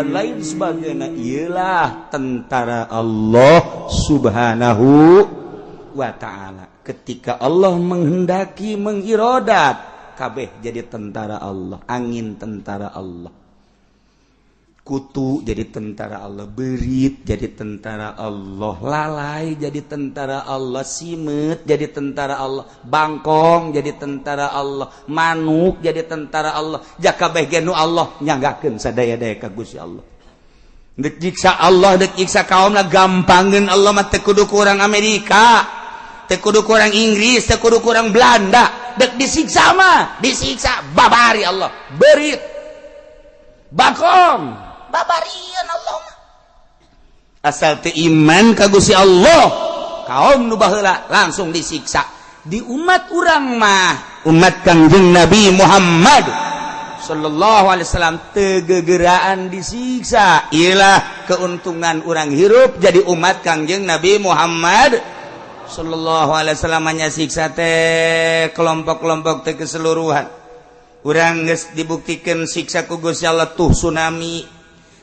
dan lain sebagainya. Ialah tentara Allah Subhanahu wa ta'ala. Ketika Allah menghendaki mengirodat, kabeh jadi tentara Allah. Angin tentara Allah, kutu jadi tentara Allah, berit jadi tentara Allah, lalai jadi tentara Allah, simet jadi tentara Allah, bangkong jadi tentara Allah, manuk jadi tentara Allah. Jaka kabeh ge nu Allah nyanggakeun sadaya-daya ka Gusti Allah. Dek nyiksa Allah, dek nyiksa kaumna gampangkeun Allah mah teu kudu ku urang Amerika, teu kudu ku urang Inggris, teu kudu ku urang Belanda. Dek disiksa mah disiksa babari Allah, berit, bangkong, babarian Allah mah. Asal teu iman ka Gusti Allah, kaum nu baheula langsung disiksa. Di umat urang mah, umat Kangjeng Nabi Muhammad sallallahu alaihi wasallam teu gegeraan disiksa. Ialah keuntungan urang hirup jadi umat Kangjeng Nabi Muhammad sallallahu alaihi wasallam. Nya siksa teh kelompok-kelompok teh keseluruhan. Urang geus dibuktikan siksa ku Gusti Allah tuh tsunami,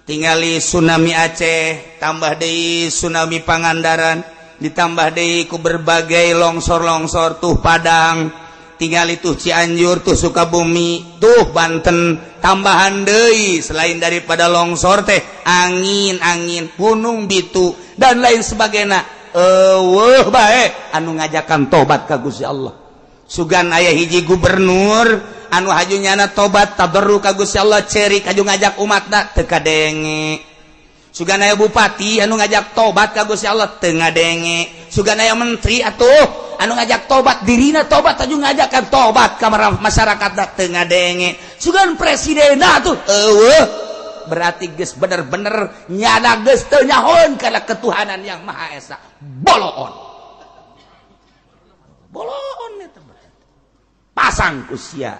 tingali tsunami Aceh, tambah deui tsunami Pangandaran, ditambah deui ku berbagai longsor-longsor tuh Padang, tingali tuh Cianjur, tuh Sukabumi, tuh Banten, tambahan deui selain daripada longsor teh angin-angin, gunung bitu dan lain sebagainya. Eueuh bae anu ngajakan tobat ka Gusti Allah. Sugan aya hiji gubernur anu hajunyana tobat tabarruk ka Gusti Allah, cerik aju ngajak umatna teu kadenge. Sugan aya bupati anu ngajak tobat ka Gusti Allah teu ngadenge. Sugan aya menteri atuh anu ngajak tobat, dirina tobat aju ngajakan tobat ka masyarakat teu ngadenge. Sugan presiden atuh eueuh berarti geus bener-bener nyana geus teu nyahoeun kana ketuhanan yang Maha Esa. Boloon eta pasang ku sia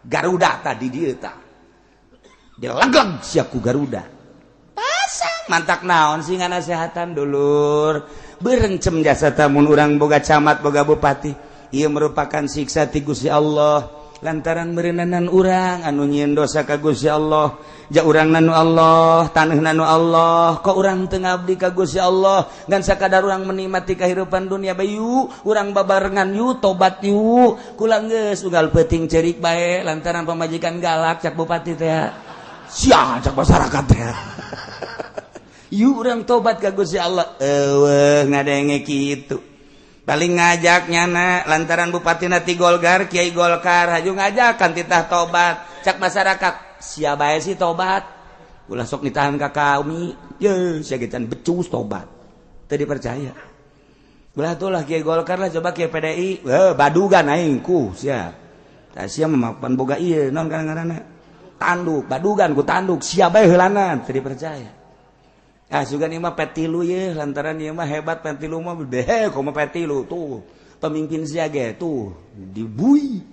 Garuda tadi dieu tah dilegeg sia ku Garuda pasang mantak naon sih nganasehatan dulur berencem jasa tamun urang boga camat boga bupati. Ieu merupakan siksa ti Gusti Allah lantaran meureunanan urang anu nyieun dosa ka Gusti Allah. Ja urang nanu Allah, taneuh nanu Allah, kok urang teu ngabdi ka Gusti Allah ngan sakadar urang menikmati kahirupan dunia bayu, urang babarengan yu tobat yu. Kula geus unggal peuting ceurik bae lantaran pamajikan galak cak bupati teh. Sia cak masyarakat teh. Yu urang tobat ka Gusti Allah. Eueuh ngadenge kitu. Paling ngajak nyana lantaran bupatina ti Golkar, Kiai Golkar haju ngajakan titah tobat cak masyarakat. Sia bae sih tobat ulah sok ditahan ka kami ye sia gecan becus tobat teu dipercaya. Ulah tuh lah Kiai Golkar lah coba Kiai PDI badugan aing ku sia tah sia memapan boga ieu naon ngaranna tanduk badugan ku tanduk sia bae heulanan teu dipercaya. Sugan ieu mah petilu ye lantaran ieu mah hebat petilu mah behe komo petilu tuh pemimpin sia ge tuh dibui.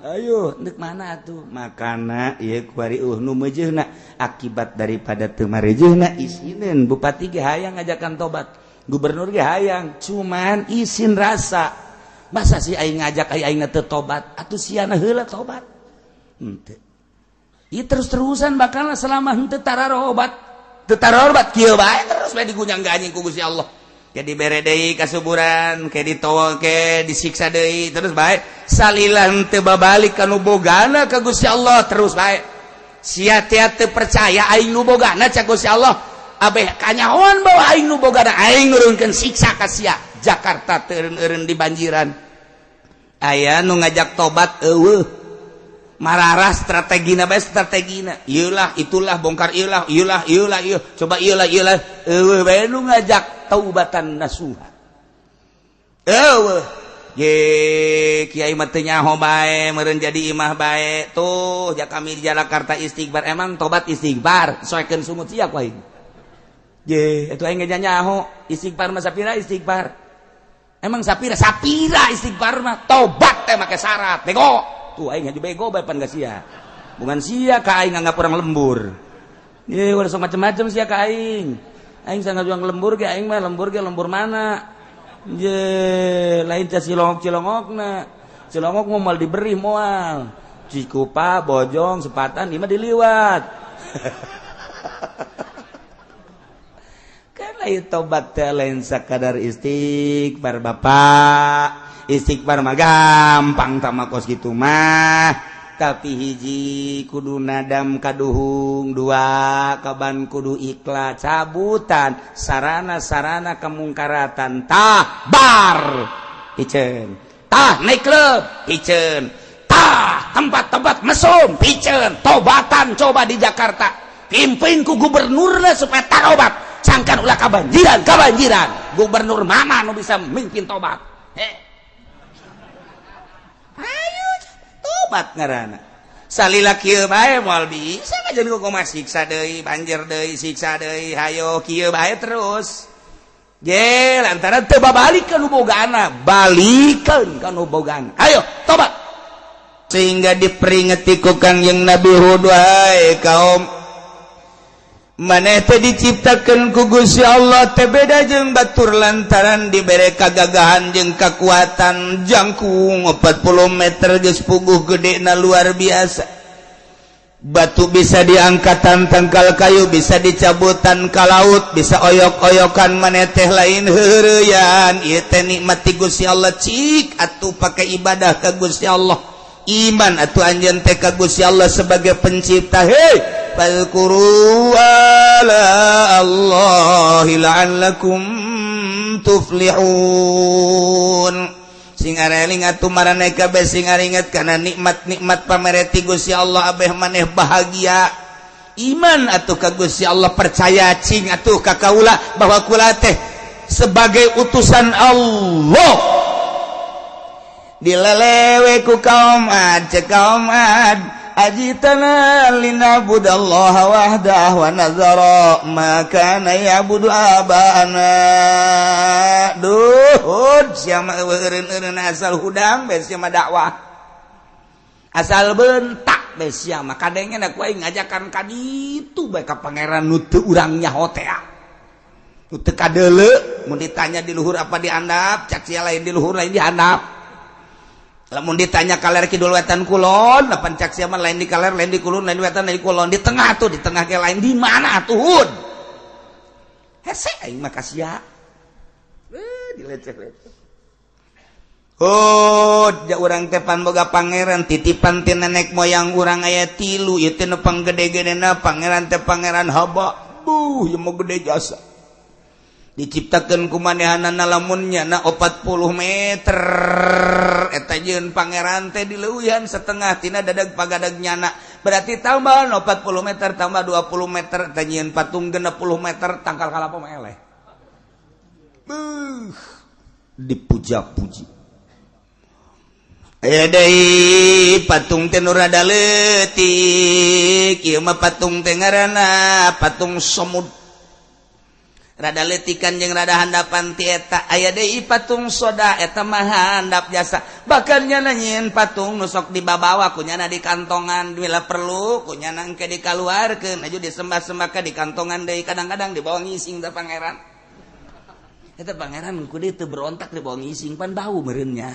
Ayo neuk mana atuh makana ieu kuari nu meujeuhna akibat daripada teu mareujeuna isinin bupati ge hayang ngajakan tobat, gubernur ge hayang cuman isin rasa. Masa sih aing ngajak aingna teu tobat atuh siana heula tobat henteu. Ieu terus-terusan bakalna selama henteu tararobat kieu bae terus bae digunyang anjing ku Gusti Allah. Kayak dibere deui kasuburan, kayak ditowol, kayak disiksa deui, terus bae salila henteu babalik ka nu bogana ka Gusti Allah terus bae. Sia teh teu percaya aing nu bogana cak Gusti Allah. Abeh kanyahoan bawa aing nu bogana, aing nurunkeun siksa ka sia. Jakarta teu eureun di banjiran. Aya nu ngajak tobat eueuh. Mararah strategina bae strategina. Ieulah itulah bongkar ieulah coba ieulah eueuh bae nu ngajak taubatan nasuha. Eueuh ye kiai mah teu nyaho bae meureun jadi imah bae tuh jak kami di Jakarta istighfar. Emang tobat istighfar soekeun sumut sia ku aing ye atuh aing ge nyaho istighfar mah sapira istighfar. Emang sapira istighfar mah tobat teh make syarat bego tuh aing haju bego bae pan ka sia bungan sia ka aing nganggap urang lembur ye ulah sok macem-macem sia ka aing sangat juang lembur ge aing mah lembur mana je lain teh cilongok-cilongokna cilongok mau mal diberi moal Cikupa Bojong Sepatan ieu mah diliwat Karena tobat teh lain sakadar istighfar bapak, istighfar mah gampang tama kos kitu mah. Tapi hiji kudu nadam kaduhung, dua kaban kudu ikhlas cabutan sarana-sarana kemungkaratan tah bar piceun, tah naik klub piceun, tah tempat-tempat mesum piceun, tobatan coba di Jakarta pimpin ku gubernurna supaya tarobat sangkan ulah kabanjiran gubernur mana nu bisa mimpin tobat ayo tobat ngaranna salila kieu bae moal bisa ngajeun kumaha siksa deui banjir deui siksa deui hayo kieu bae terus ge lantaran teu babalikeun nu bogaana balikeun ka nu bogaana ayo tobat sehingga diperingati ku Kangjeng Nabi Hud wahai kaum maneh teh diciptakeun ku Gusti Allah teh beda jeung batur lantaran dibere kagagahan jeung kakuatan jangkung 40 meter geus puguh gedena luar biasa batu bisa diangkatan tangkal kayu bisa dicabutan ka laut bisa oyok-oyokan maneh teh lain heureuyan ieu teh nikmat ti Gusti Allah cik atuh pake ibadah ka Gusti Allah iman atuh anjeun teh ka Gusti Allah sebagai pencipta hei fadhkuru ala Allahi la'allakum tuflihun sing areling atuh maraneh kabeh sing aringet kana nikmat-nikmat pamereti Gusti Allah abeh maneh bahagia iman atuh ka Gusti Allah percaya cing atuh ka kaula bahwa kula teh sebagai utusan Allah dilelewe ku kaum Ad cek kaum Ad ajitana linabudallaha wahdah wa nazara ma kana ya'budu abana duh sia mah eureun-eureun asal hudang be sia mah dakwah asal bentak be sia mah kadengna ku aing ngajakan ka ditu bae ka pangeran nu teu urang nyaho teh nu teu kadeuleu mun ditanya di luhur apa diandap cak sia lain di luhur lain dihandap lamun ditanya kaler kidul wetan kulon lapan cak sia mah lain di kaler lain di kulon lain di wetan lain di kulon di tengah tuh di tengah ke lain di mana tuh hud hese aing mah kasia dileceh-leceh hud ja urang teh pan boga pangeran titipan ti nenek moyang urang aya 3 ieu teh nu panggede-gedena pangeran teh pangeran haba ieu mah gede jasa diciptakeun ku manehanana lamun nyana 40 meter eta jeun pangeran teh dileuwihan setengah tina dadag pagadag nyana berarti tambah 40 meter tambah 20 meter eta nyieun patung 60 meter tangkal kalapa mah eleh dipuja-puji aya deui patung teh nu rada leutik ieu mah patung teh ngaranna patung Somud rada letikan jeung rada handapan ti eta aya deui patung soda eta mah handap jasa bahkan nyana nyieun patung nu sok dibabawa kunyana di kantongan bila perlu kunyana engke dikaluarkeun aju disembah-sembah ka di kantongan deui kadang-kadang dibawa ngising teh pangeran eta pangeran ku dieu teu berontak dibawa ngising pan bau meureunnya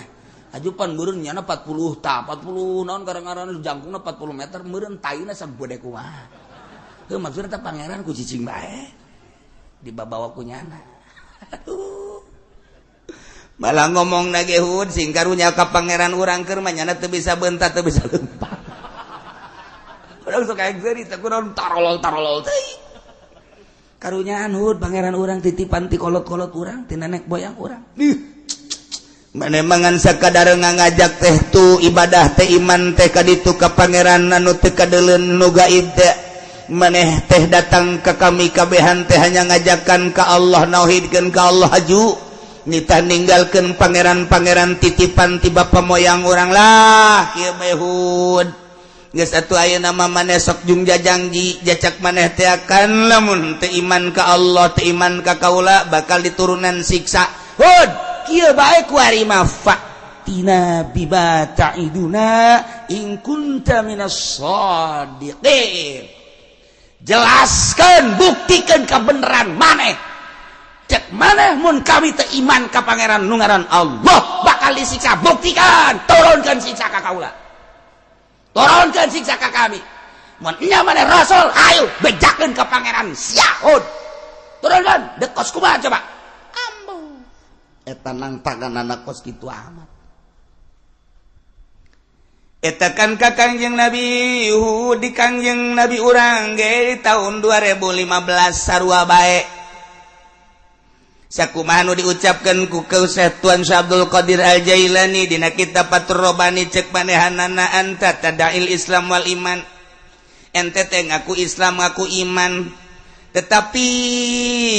aju pan meureun nyana 40 naon garang-garang jangkungna 40 meter meureun taina sabode kumaha teu maksudna teh pangeran ku cicing bae dibawa kunyana malah ngomong nage hud sing karunya ka pangeran urang keur mah nyana teu bisa beuntat teu bisa leumpah urang sok aing seuri teh kunaon tarolol teh karunyaan hud pangeran urang titipan ti kolot-kolot urang ti nenek boyang urang maneh mangan sakadar ngajak teh tu ibadah teh iman teh ka ditu ka pangeran anu teu kadeuleun nu gaib teh maneh teh datang ke kami kabehan teh hanya ngajakan ka Allah nauhidkeun ka Allah haju nitah ninggalkeun pangeran-pangeran titipan ti bapa moyang urang lah kieu bae hud geus atuh ayeuna mah maneh sok jung jajangji jacak maneh teh akan lamun teu iman ka Allah teu iman ka kaula bakal diturunan siksa hud kieu bae ku ari mah tina biba ta'iduna in kunta minas shadiqin jelaskan buktikan kebenaran maneh cek maneh mun kami teu iman ka pangeran nu ngaran Allah bakal disiksa buktikan turunkan siksa ka kaula turunkan siksa ka kami mun nya maneh rasul ayo bejakeun ka pangeran Syahud turunkan dek kos kumaha coba ambuh eta nang taganana kos kitu amat eta kan ka Kangjeng Nabi di Kangjeng Nabi urang ge tahun 2015 sarua bae sakumaha nu diucapkeun ku Syekh Tuan Syekh Abdul Qadir Al-Jailani dina kitab Fathur Rabbani cek manehanana anta tadail Islam wal iman ente teh ngaku Islam ngaku iman tetapi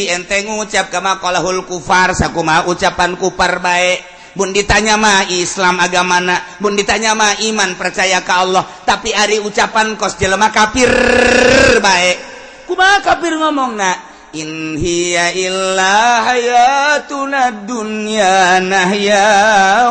ente ngucap kama qalahul kufar sakumaha ucapan kufar bae mun ditanya mah Islam agamana mun ditanya mah iman percaya ka Allah tapi ari ucapan kos jelema kafir bae kumaha kafir ngomongna in hiya illa hayatuna dunya nahya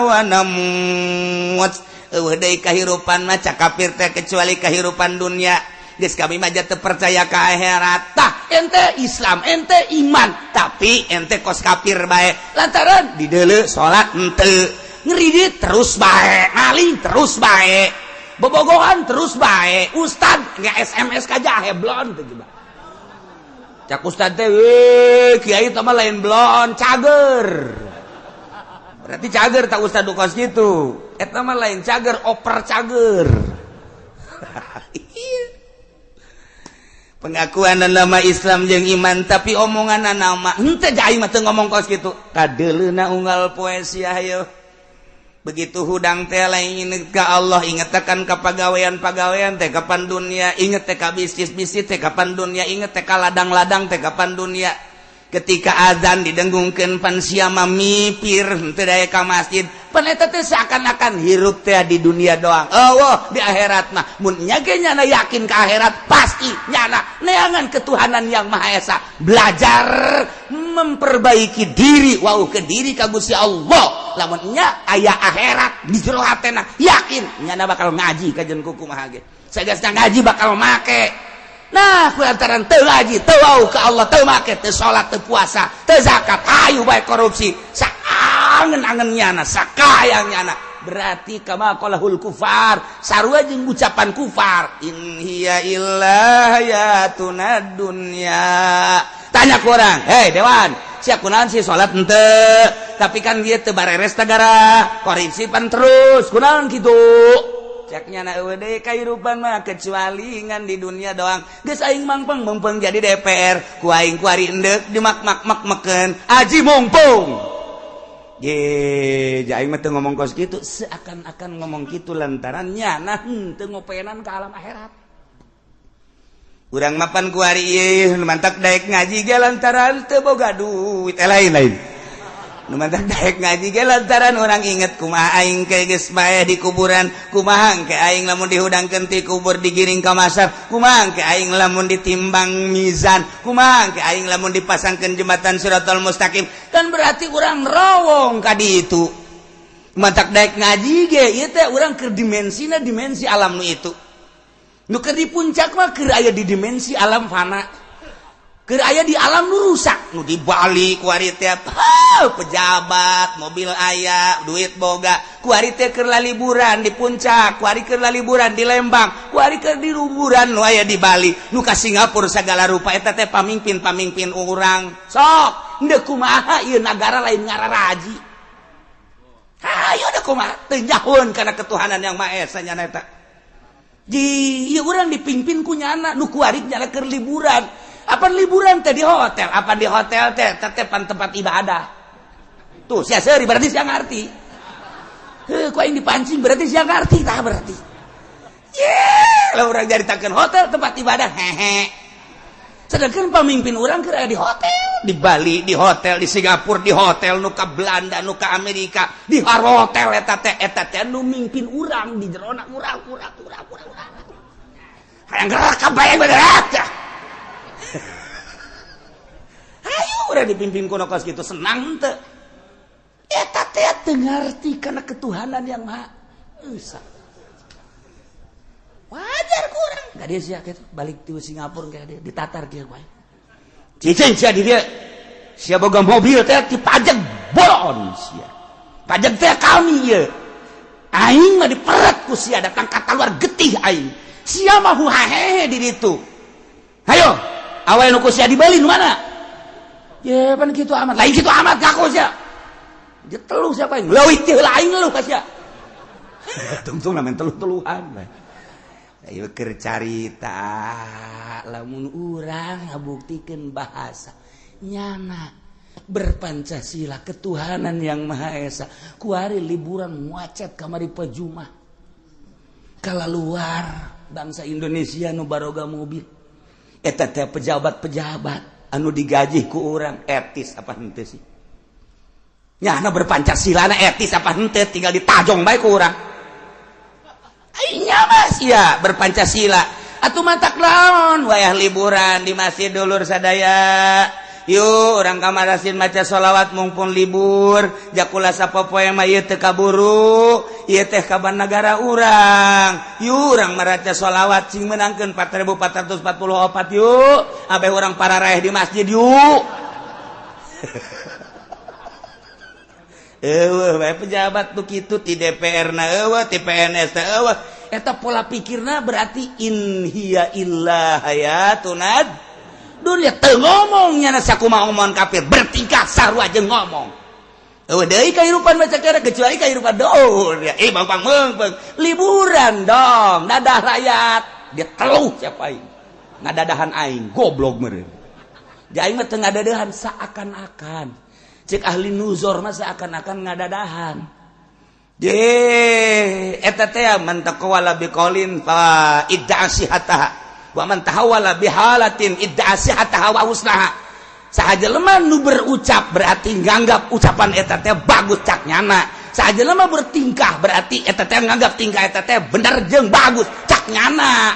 wa namut eueuh deui kahirupan mah cak kafir teh kecuali kahirupan dunia geus kami mah teu percaya ka akhirat tah ente Islam ente iman tapi ente kos kafir bae lantaran di deuleu salat henteu ngeridit terus bae ngaling terus bae bobogohan terus bae ustad nggak SMS ka jahe blon teh coba cak ustad teh kiai teh mah lain blon cager berarti cager tak ustad kos gitu eta mah lain cager oper cager pengakuan nama Islam jeung iman tapi omongan nama henteu aing mah teu ngomong kos kitu kadeuleuna unggal poesi ayo begitu hudang teh lain inget ka Allah inget tekan ka pagawean-pagawean teh kapan dunia inget teh ka bisnis-bisnis teh kapan dunia inget teh ka ladang-ladang teh kapan dunia ketika azan didenggungkeun pan sia mah mipir henteu daya ka masjid pan eta teh seakan-akan hirup teh di dunia doang eueuh di akhirat mah mun nya ge nyana yakin ka akhirat pasti nyana neangan ketuhanan yang Maha Esa belajar memperbaiki diri wau ke diri ka Gusti Allah lamun nya aya akhirat di jero hatena yakin nyana bakal ngaji ka jeung kumaha ge sagasna ngaji bakal make nah kulantaran teu ngaji teu wau ka Allah teu make teu salat teu puasa teu zakat ayo bae korupsi saangen-angen nyana sakayang nyana berarti kama qalahul kufar sarua jeung ucapan kufar in hiya illa hayatuna dunya tanya ku urang hei dewan sia kunaon sih salat henteu tapi kan dia teu bareres tagara korupsi pan terus kunaon kitu ceknya na eueuh deui kahirupan mah kecuali ngan di dunia doang geus aing mangpeng mumpung jadi DPR ku aing ku ari endek dimak-mak-mak-makeun aji mumpung ye aing mah teu ngomong kos kitu seakan-akan ngomong kitu lantaran nyana teu ngopenan ka alam akhirat urang mapan ku ari ieu mantak daek ngaji ge lantaran teu boga duit lain-lain nu mantak daek ngaji ge lantaran urang inget kumaha aing ke geus bae di kuburan kumaha ke aing lamun dihudangkeun ti kubur digiring ka masar kumaha ke aing lamun ditimbang mizan kumaha ke aing lamun dipasangkeun jembatan Siratal Mustaqim kan berarti urang rawong ka ditu mantak daek ngaji ge ieu teh urang keur dimensina dimensi alam nu itu nu keur di puncak mah keur aya di dimensi alam fana keur aya di alam nu rusak nu di Bali ku ari teh pejabat mobil aya duit boga ku ari teh keur liburan di puncak ku ari keur liburan di Lembang ku ari keur di liburan nu aya di Bali nu ka Singapura sagala rupa eta teh pamimpin urang sok henteu kumaha ieu nagara lain ngararaji hayo da kumaha teu nyahoun kana ketuhanan yang Maha Esa nyana eta ji ieu urang dipimpin ku nyana nu ku ari nyana keur liburan apa liburan teh di hotel apa di hotel teh tetepan tempat ibadah tuh sia seuri berarti sia ngarti ku aing dipancing berarti sia ngarti tah berarti ye lah urang jaritakeun hotel tempat ibadah hehe sedangkan pemimpin urang keur aya di hotel di Bali di hotel di Singapura di hotel nu ka Belanda nu ka Amerika di hotel eta teh nu mimpin urang di jerona urang hayang gerak kabayang bener ayo udah dipimpin kuno kos gitu senang teu eta teh teu ngarti kana ketuhanan yang Maha Esa wajar kurang gak dia sia kitu balik ti Singapura kayak dia ditatar kieu bae cicing sia di dia sia boga mobil teh dipajak bolon sia pajak teh kami ieu aing mah diperet ku sia datang ka luar getih aing sia mah hahehe di ditu. Hayo, awal nu ku sia dibeli nu mana? Ya pan kitu amat. Lain kitu amat ka ku sia. Dia teluh siapa yang leuwih teh lain lu ka sia. Tungtung lamun teluh-teluhan. Ayo keur carita lamun urang ngabuktikeun bahasa nyana berpancasila ketuhanan yang Maha Esa kuari liburan muacet kamari pajumah kala luar bangsa Indonesia nu baroga mobil eta teh pejabat-pejabat anu digaji ku urang etis apa henteu sih nyana berpancasila na etis apa henteu tinggal ditajong bae ku urang ainya mas ya berpancasila atuh matak naon wayah liburan di masjid dulur sadaya. Yuk orang kamarasin maca sholawat mumpun libur jakula sapopoe mah ieu teu kaburu ieu teh kaban negara urang yuk urang maraca sholawat sing menangkeun 4444 yuk abeh urang para raeh di masjid yuk eueuh bae pejabat tuh kitu ti DPR na eueuh ti PNS teh eueuh eta pola pikirna berarti in hiya illa hayatunad dunia teu ngomongnya na sakumaha omongan kafir bertingkah sarua jeung ngomong eueuh deui kahirupan baca kira kecuali kahirupan dour ya bang liburan dong dadah rakyat dia teluh siapa aing ngadadahan aing goblok meureun jadi aing mah teu ngadadahan seakan-akan cek ahli nuzur mah seakan-akan ngadadahan eta teh man taqawala biqaulin fa idda'asihataha wa man tahawala bihalatin idda'asihataha wa husnaha sahaja lemah nu berucap berarti nganggap ucapan eta teh bagus cak nyana sahaja lemah bertingkah berarti eta teh nganggap tingkah eta teh bener jeung bagus cak nyana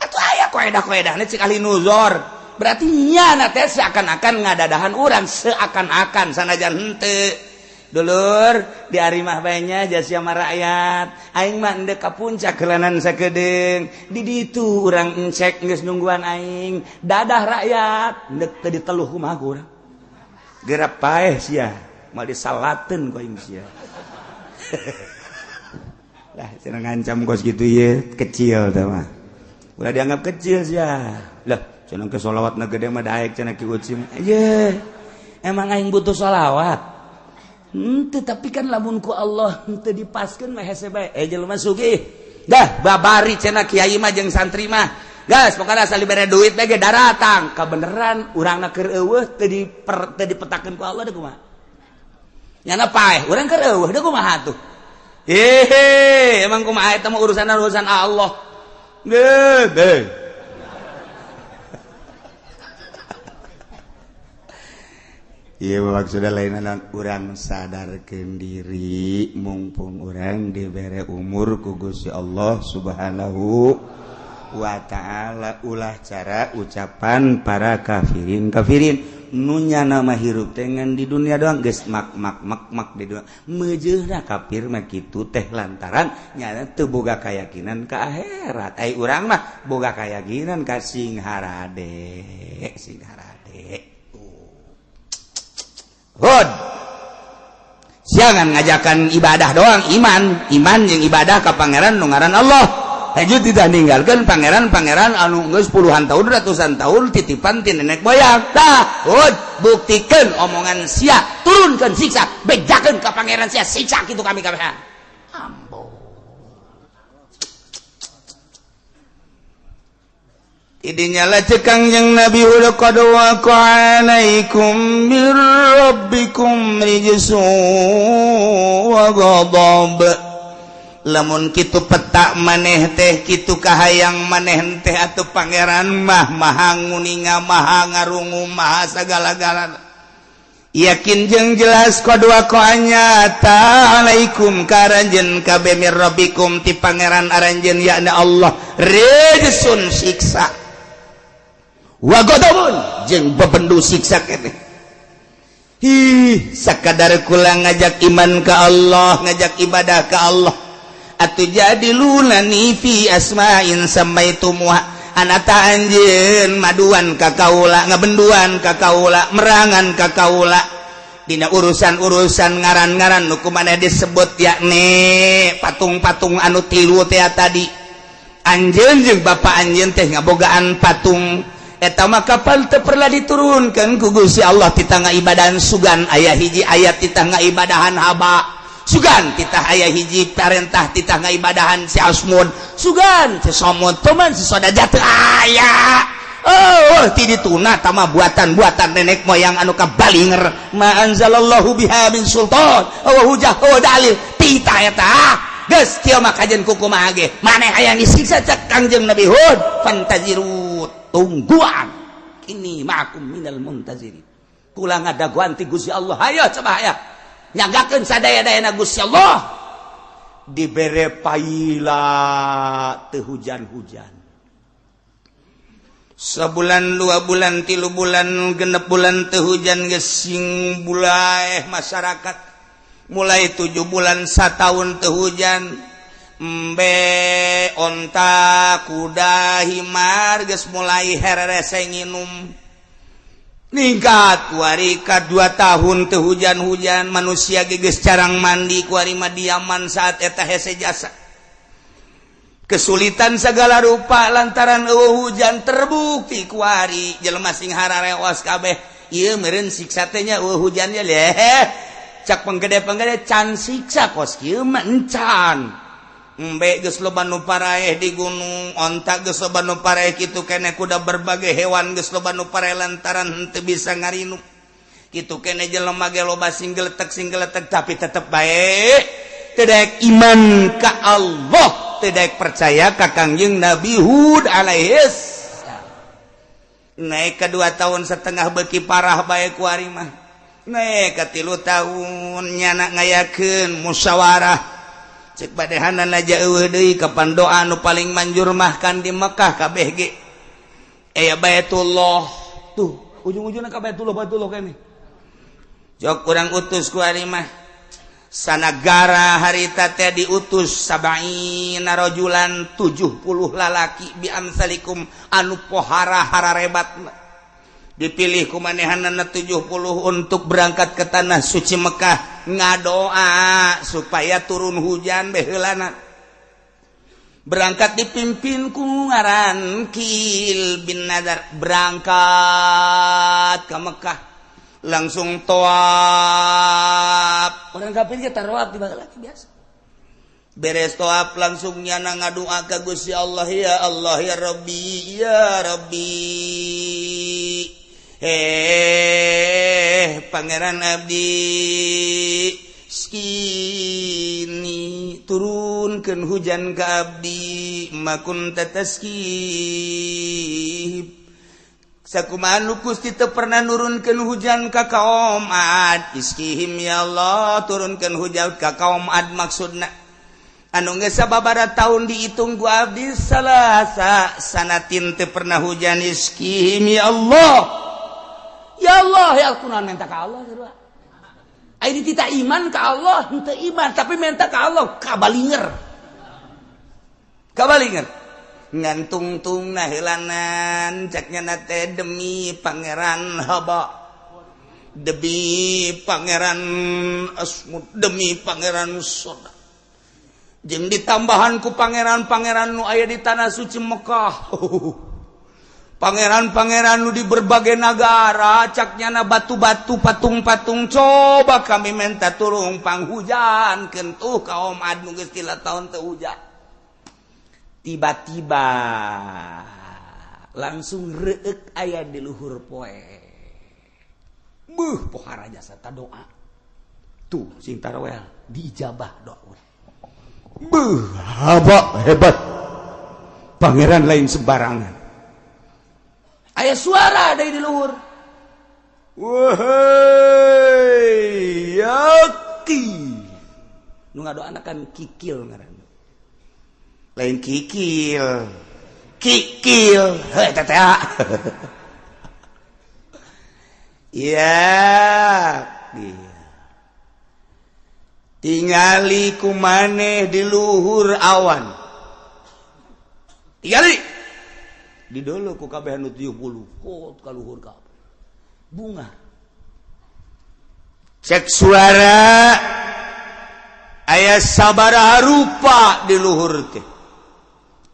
atuh aya koedah-koedahna cek ahli nuzur berarti nyana teh seakan-akan ngadadahan urang seakan-akan sanajan henteu dulur di ari mah bae nya jasa mah rakyat aing mah endek ka puncak kelanan sakedeung di ditu urang encek geus nungguan aing dadah rakyat endek teu diteluh kumaha ku urang geura paeh sia moal disalateun ku aing sia lah cenah ngancam kos kitu ieu kecil teh mah ulah dianggap kecil sia lah cenah ke sholawatna gede mah daek cenah ki ucim ye emang aing butuh sholawat tapi kan lamun ku Allah henteu dipaskeun mah hese bae jelema sugih dah babari cenah kiai mah jeung santri mah gas pokona asal dibere duit bae ge daratang kabeneran urangna keur eueuh teu dipetakeun ku Allah deuk kumaha nyana paeh urang keur eueuh deuk kumaha atuh emang kumaha eta mah urusan Allah ge iya maksudnya lain urang sadarkeun diri mumpung urang dibere umur ku Gusti Allah Subhanahu wa taala ulah cara ucapan para kafirin nu nyana mah hirup teh ngan di dunia doang geus mak di dunia meujeuhna kafir mah kitu teh lantaran nyana teu boga kayakinan ka akhirat ai urang mah boga kayakinan ka sing harade Hud jangan ngajakan ibadah doang iman yang ibadah ke pangeran nu ngaran Allah haju tidak ninggalkan pangeran anu geus puluhan tahun ratusan tahun titipan ti nenek moyang tah Hud buktikeun omongan sia turunkeun siksa bejakeun ka pangeran sia siksa kitu kami kabehan ambo idinya lah cekang yang Nabi Hud qad waqa alaikum mir rabbikum rijsun wa ghadab lamun kitu petak maneh teh kitu kahayang maneh teh atuh pangeran mah maha nguninga maha ngarungu maha sagala-galana yakin jeung jelas qad waqa nyata alaikum karanjeun kabeh mir rabbikum ti pangeran aranjeun yakna Allah rijsun siksa wa ghadabun jeung bebendu siksa keneh sakadar kula ngajak iman ka Allah ngajak ibadah ka Allah atuh jadi lunani fi asma'in samaitumuha anata anjeun maduan ka kaula ngabenduan ka kaula merangan ka kaula dina urusan-urusan ngaran-ngaran nu kumaha disebut yakni patung-patung anu tilu teh tadi anjeun jeung bapa anjeun teh ngabogaan patung eta mah kapal teu perlah diturunkeun ku Gusti Allah ti tangga ibadahan sugan aya hiji ayat ti tangga ibadahan haba sugan titah aya hiji perintah ti tangga ibadahan si Asmud sugan si Somud teman si Sodaja teu aya ti dituna tama buatan-buatan nenek moyang anu kabalinger ma anzalallahu biha min sultan wa hujah wa dalil titah eta geus kieu mah kajen kukumaha ge maneh aya disiksa cek Kangjeng Nabi Hud fantaziru tungguan ini ma'akum minal muntazirin kula ngadaguan ti Gusti Allah hayo coba aya nyagakeun sadaya-dayana Gusti Allah dibere paila teu hujan-hujan sebulan 2 bulan 3 bulan genep bulan teu hujan geus sing bulai masyarakat mulai 7 bulan 1 tahun teu hujan embe onta kuda himar geus mulai hererese nginum ningkat kuari ka 2 tahun teu hujan-hujan manusia geus carang mandi kuari mah diaman saat eta hese jasa kesulitan segala rupa lantaran hujan terbukti kuari jelema sing hararewas kabeh ieu meureun siksa teh nya hujan nya leh cak penggede-penggede can siksa kos kieu mah encan embe geus loba nu paraeh di gunung onta geus loba nu paraeh kitu keneh kuda berbagai hewan geus loba nu paraeh lantaran henteu bisa ngarinuk kitu keneh jelema ge loba sing geletek tapi tetep bae teu daek iman ka Allah teu daek percaya ka Kangjeng Nabi Hud alaihis naik ke 2 tahun setengah beuki parah bae kuari mah naik ke 3 tahun nyana ngayakeun musyawarah cek badehanan aja eueuh deui kapan doa nu paling manjur mah kan di Mekah kabeh ge aya Baitullah tuh ujung-ujungna ka Baitullah kene jok urang utus kuari mah sanagara harita teh diutus sabaina rajulan 70 lalaki bi amsalikum anu pohara hararebat dipilih ku manehanana 70 untuk berangkat ke tanah suci Mekah ngadoa supaya turun hujan baheulana berangkat dipimpin ku ngaran Kil bin Nadar berangkat ke Mekah langsung toab orang kafir ge taroab di laki biasa beres toab langsung nyana ngadoa ka Gusti Allah ya Rabbi pangeran abdi skini turunkeun hujan ka abdi makun tataskib sakumaha nu Gusti teu pernah nurunkeun hujan ka kaum Ad iskihim ya Allah turunkeun hujan ka kaum Ad maksudna anu geus sababaraha taun dihitung ku abdi salasa sanatin teu pernah hujan iskihim ya Allah ya kunaon minta ka Allah sarua aya ditita iman ka Allah henteu iman tapi minta ka Allah kabalinger ngantung-tung nah heulanan caknya nate demi pangeran haba demi pangeran Asmud demi pangeran Soda jeung ditambahan ku pangeran-pangeran nu aya di tanah suci Mekah pangeran-pangeran nu di berbagai negara caknya na batu-batu patung-patung coba kami minta turun panghujan kentuh kaum Ad nu geus 3 tahun teu hujan tiba-tiba langsung reuk aya di luhur poe pohara jasa ta doa tuh sing taraweh diijabah doa hebat pangeran lain sembarangan aya suara dari di luhur wahai yaki nu ngadoanakan kikil ngaran lain kikil heuh eta teh ya tingali ku maneh di luhur awan tingali di dulu ku kabeh anu 70 kot ka luhur ka bunga cek suara aya sabaraha rupa di luhur teh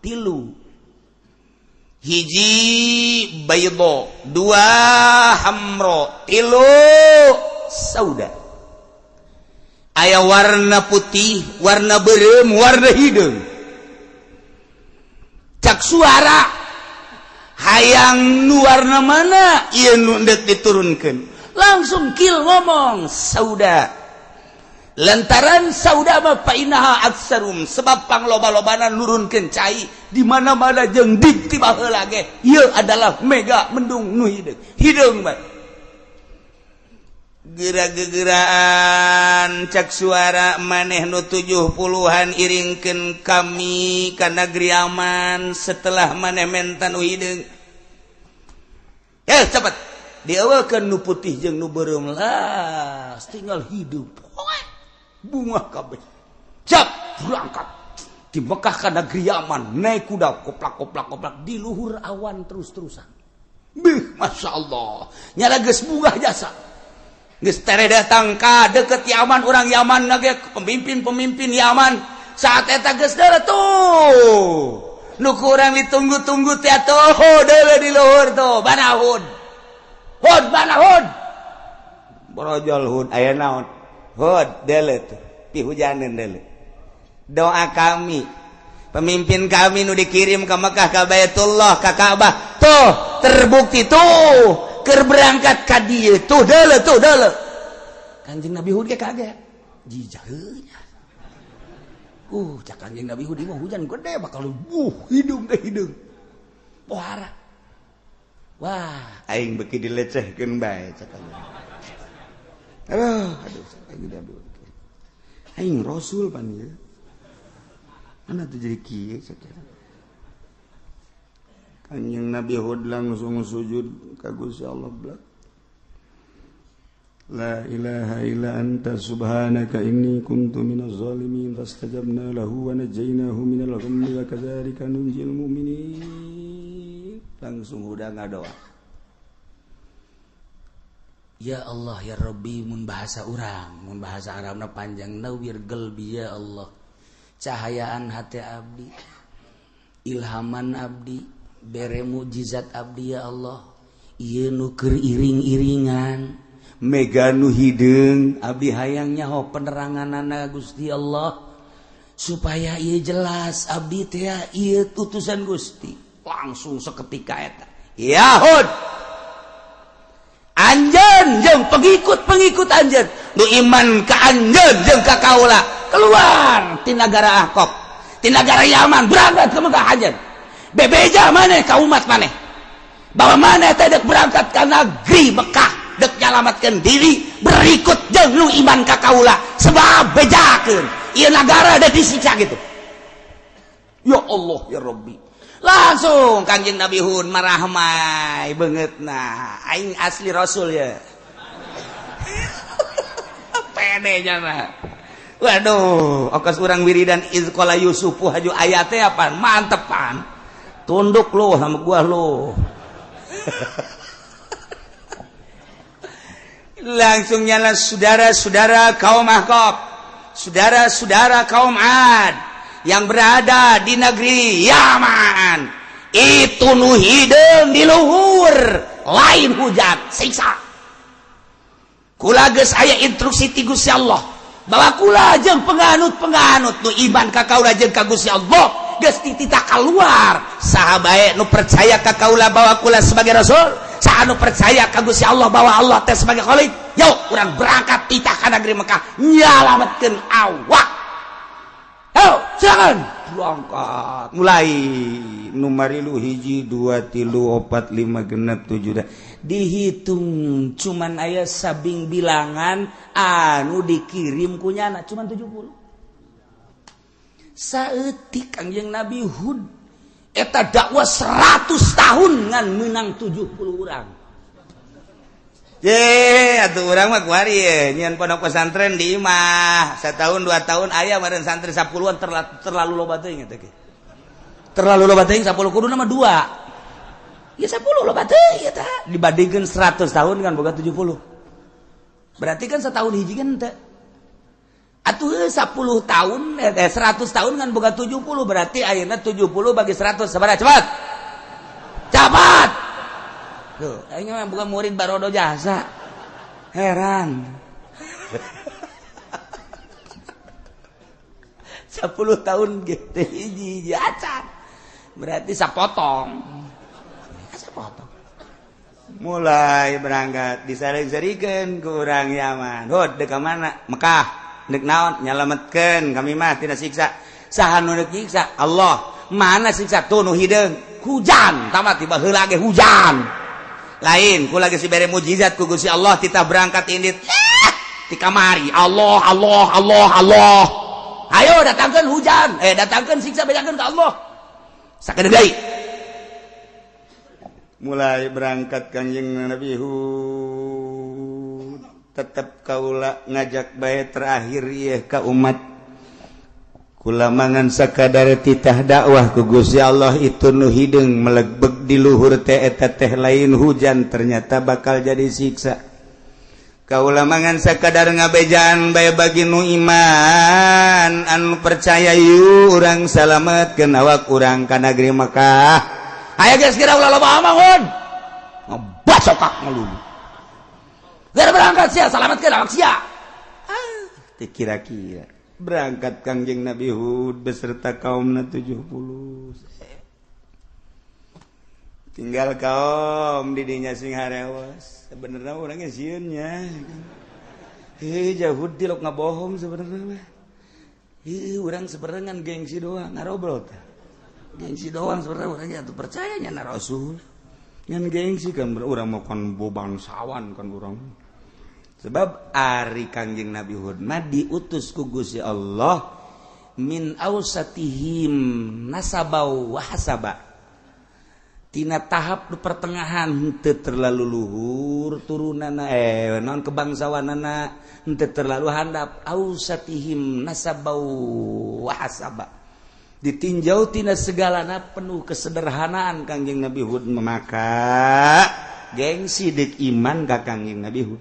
tilu hiji baydo dua hamro tilu sauda aya warna putih warna berem warna hidung cak suara hayang nu warna mana ieu nu dek diturunkeun langsung kil ngomong sauda lantaran sauda mah painaha aksarum sebab pangloba-lobana nurunkeun cai di mana-mana jeung dikti baheula ge ieu adalah mega mendung nu hideung mah geura-geuraan cak suara maneh nu 70-an iringkeun kami ka negeri aman setelah maneh menta nu hideung cepet dieuwekeun nu putih jeung nu beureum lah tinggal hidup bunga kabeh cap berangkat di Mekah ka negeri Yaman naik kuda koplak di luhur awan terus-terusan beuh masyaallah nyala geus bunga jasa geus tere datang ka deukeut Yaman urang Yaman ge pemimpin Yaman saat eta geus deuleu tuh nu kurang ditunggu-tunggu teh atuh deuleu di luhur tuh banahud borojol hud aya naon hud deuleu tuh pihujaneun deuleu doa kami pemimpin kami nu dikirim ke Mekah ka Baitullah ka Ka'bah tuh terbukti tuh keur berangkat ka dieu tuh deuleu Kanjeng Nabi Hud ge kaget jijaheunya cak Kanjeng Nabi Hud mah hujan gede bakal hidung teh hidung pohara wah aing beuki dilecehkeun bae cak aduh aing rasul pan ieu mana tuh jadi kieu saudara Kanjeng Nabi Hud langsung sujud ka Gusti Allah blak la ilaha illa anta subhanaka inni kuntu minaz zalimin fastajabna lahu wa najainahu minal ghammi wa kadzalika nunjil mu'minin langsung udah ngadoa ya Allah ya Rabbi mun bahasa urang mun bahasa Arabna panjang nawir qalbi ya Allah cahayaan hati abdi ilhaman abdi bere mujizat abdi ya Allah ieu nu keur iring-iringan mega nu hideung abdi hayang nyaho peneranganana Gusti Allah supaya ieu jelas abdi teh ieu utusan Gusti langsung saketika eta ya Hud anjeun jeung pengikut anjeun nu iman ka anjeun jeung ka kaula keluar ti nagara Ahqaf ti nagara Yaman berangkat ke Mekah anjeun bebeja maneh ka umat maneh bahwa maneh teh dek berangkat ka negeri Mekah dek nyalamatkeun diri berikut jeung nu iman ka kaula sebab bejakeun ieu nagara da disiksa gitu ya Allah ya Rabbi langsung Kanjeng Nabi Hud marahmai beungeutna aing asli rasul ya pedenya mah waduh okas urang wiridan iz qala yusufu haju ayate apaan mantepan tunduk lu sama gua lu langsung nyala saudara-saudara kaum Ahqaf saudara-saudara kaum Ad yang berada di negeri Yaman itu nu hideung di luhur lain hujan siksa kula geus aya instruksi ti Gusti Allah bahwa kula jeung penganut-penganut nu iman ka kaula jeung ka Gusti Allah geus dititah kaluar saha bae nu percaya ka kaula bahwa kula sebagai rasul saha nu percaya ka Gusti Allah bahwa Allah teh sebagai khalik yuk urang berangkat titah ka negeri Mekah nyalametkeun awak ayo silakan berangkat mulai numarilu hiji 2 3 4 5 genep 7 dihitung cuman aya sabing bilangan anu dikirim ku nyana cuman 70 saeutik Kanjeng Nabi Hud eta dakwah 100 tahun ngan menang 70 urang atuh urang mah kuari ye nyeun pondok pesantren di imah setahun 2 tahun aya meureun santri 10-an terlalu loba teuing eta ge terlalu loba teuing 10 kuduna mah 2 ya 10 loba teuing eta dibandingkeun 100 tahun kan boga 70 berarti kan setahun hiji kan teu atuh 10 tahun 100 tahun kan boga 70 berarti ayeuna 70 bagi 100 sabaraha cepat tuh aing mah bukan murid barodo jasa heran 10 tahun gitu hiji acan berarti sapotong mulai berangkat disaring-sarikeun ku urang Yaman hod dek ka mana Mekah dek naon nyalametkeun kami mah tina siksa saha nu deuk nyiksa Allah mana siksa tuh nu hideung hujan tamat tiba heula ge hujan lain ku lagi si bere mujizat ku Gusti Allah titah berangkat indit ti kamari Allah ayo datangkeun hujan datangkeun siksa bedakeun ka Allah sakedeuk deui mulai berangkat Kanjeng Nabi Hud tetep kaula ngajak bae terakhir ieu ka umat kula mangan sakadar titah dakwah ku Gusti Allah itu nu hideung melegbeg di luhur teh eta teh lain hujan ternyata bakal jadi siksa kaula mangan sakadar ngabejaan bae bagi nu iman anu percaya yu urang salametkeun awak urang ka negeri Mekah aya geus kira ulah loba amangun ngebacokak ngelulu gara berangkat sia salametkeun awak sia teu kira-kira berangkat Kangjeng Nabi Hud beserta kaumna 70 tinggal kaum di dinya sing harewas sebenarnya orangnya sieun nya jauh dilok ngabohong sebenarnya urang sebenarnya gengsi doang ngarobrol teh gengsi doang sebenarnya orangnya tuh percayanya na Rasul ngan gengsi kan urang mau kan bangsawan kan urang sebab ari Kangjeng Nabi Hud mah diutus ku Gusti Allah min ausatihim nasabau wa hasaba tina tahap pertengahan henteu terlalu luhur turunana naon kebangsawanana henteu terlalu handap ausatihim nasabau wa hasaba ditinjau tina segalana penuh kesederhanaan Kangjeng Nabi Hud maka gengsi deuk iman ka Kangjeng Nabi Hud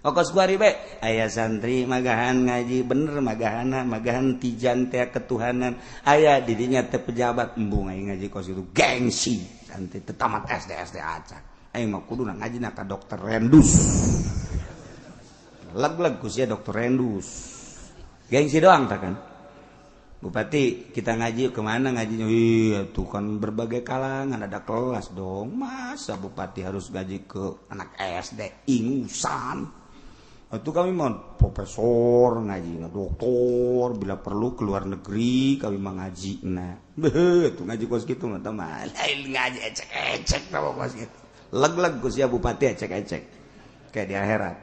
okos kuari be aya santri magahan ngaji bener magahan tijan teh ketuhanan aya di dinya teh pejabat embung aing ngaji kos itu gengsi santri teh tamat SD acak aing mah kuduna ngajina ka dokter Rendus leg-leg ku sia dokter Rendus gengsi doang tah kan Bupati kita ngaji kemana ngajinya tuh kan berbagai kalangan ada kelas dong masa Bupati harus ngaji ke anak SD ingusan itu kami mau profesor ngaji doktor bila perlu ke luar negeri kami mau ngaji tuh ngaji kos gitu mah teman lain ngaji ecek tahu kos gitu leg-leg gus ya Bupati ecek kayak di akhirat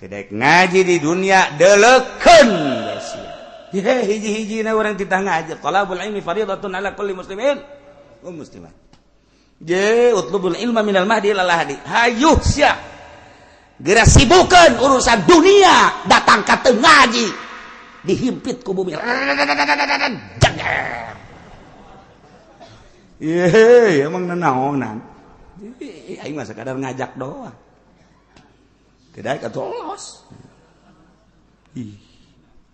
tidak ngaji di dunia deleken ya hiji-hiji na orang titah ngaji talabul ilmi fardhatun ala kulli muslimin wa muslimat je utlubul ilma minal mahdi ilal lahdi hayuh sia geura sibukeun urusan dunia datang ka teu ngaji dihimpit ku bumi janger emang nanaonan aing mah sakadar ngajak doang tidak katolos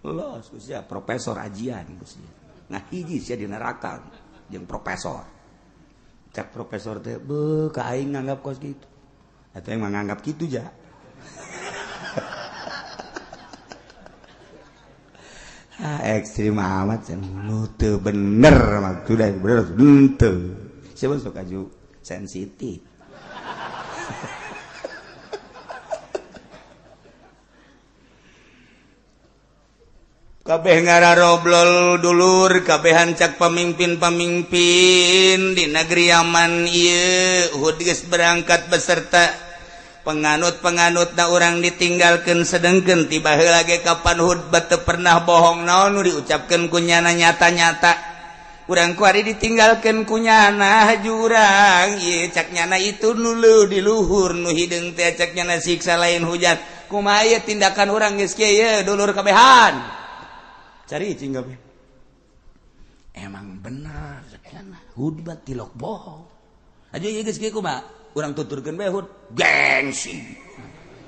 los sia profesor ajian sia nah hiji sia di neraka jeung profesor cak profesor teh beuh ka aing nganggap kos kitu eta yang nganggap kitu ja ekstrim amat nu teu bener mah teu bener teu siapa sok aju sensitif kabeh ngararoblol dulur kabehan cak pamimpin-pamimpin di negeri Yaman ieu Hud geus berangkat beserta penganut-penganutna urang ditinggalkeun sedengkeun tiba heula ge kapan Hud teu pernah bohong naon nu diucapkeun ku nyana nyata-nyata urang kuari ditinggalkeun ku nyana jurang ieu cak nyana itu nu di luhur nu hideung teh cak nyana siksa lain hujan kumaha ieu tindakan urang geus kieu dulur kabehan cari cing gabe emang benar Hud bat tilok bohong aja ieu geus kieu kumaha urang tuturkeun bae Hud gengsi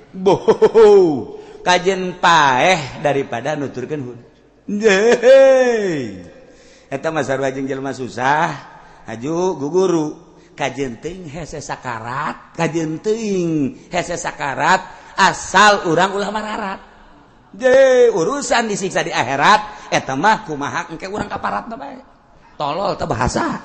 bohong kajen paeh daripada nuturkeun hudud. Eta mah sarua jeung jelema susah aju guguru kajen teuing hese sakarat kajen teuing hese sakarat asal urang ulah mararat urusan disiksa di akhirat eta mah kumaha engke urang kaparatna bae tolol teh bahasa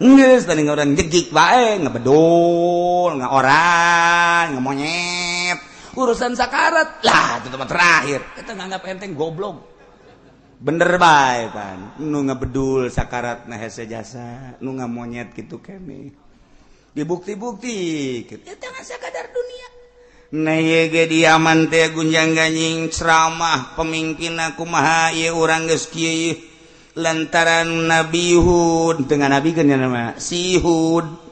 geus tadi urang jegik bae ngebedul ngaorang ngemonyet urusan sakarat lah itu mah terakhir eta nganggap enteng goblok bener bae pan nu ngabedul sakarat na hese jasa nu ngamonyet kitu kene dibukti-bukti eta mah sakadar dunia na ye ge diaman teh gunjang ganjing ceramah pemimpinna kumaha ieu urang geus kieu lantaran Nabi Hud dengan nabi kan nama si Hud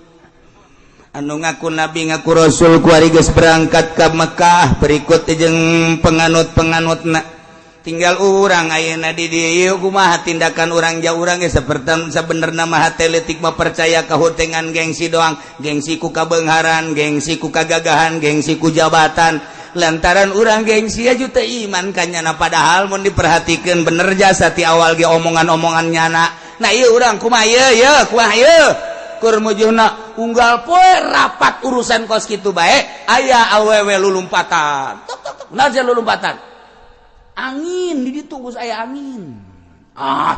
anu ngaku nabi ngaku rasul ku ari geus berangkat ka Mekah berikut jeung penganut-penganutna tinggal urang ayeuna di dieu kumaha tindakan urang jauh urang geus saperti sabenerna mah atletik mah percaya kahutengan gengsi doang gengsi ku kabeungharan gengsi ku kagagahan gengsi ku jabatan lantaran urang gengsi aju teu iman kanyana padahal mun diperhatikeun bener jasa ti awal ge omongan-omongan nyana nah ieu urang kumaha ieu kumaha ieu keur mujuna unggal poe rapat urusan kos kitu bae aya awewe lulumpatan tok tok tok naja lulumpatan angin di ditu geus aya angin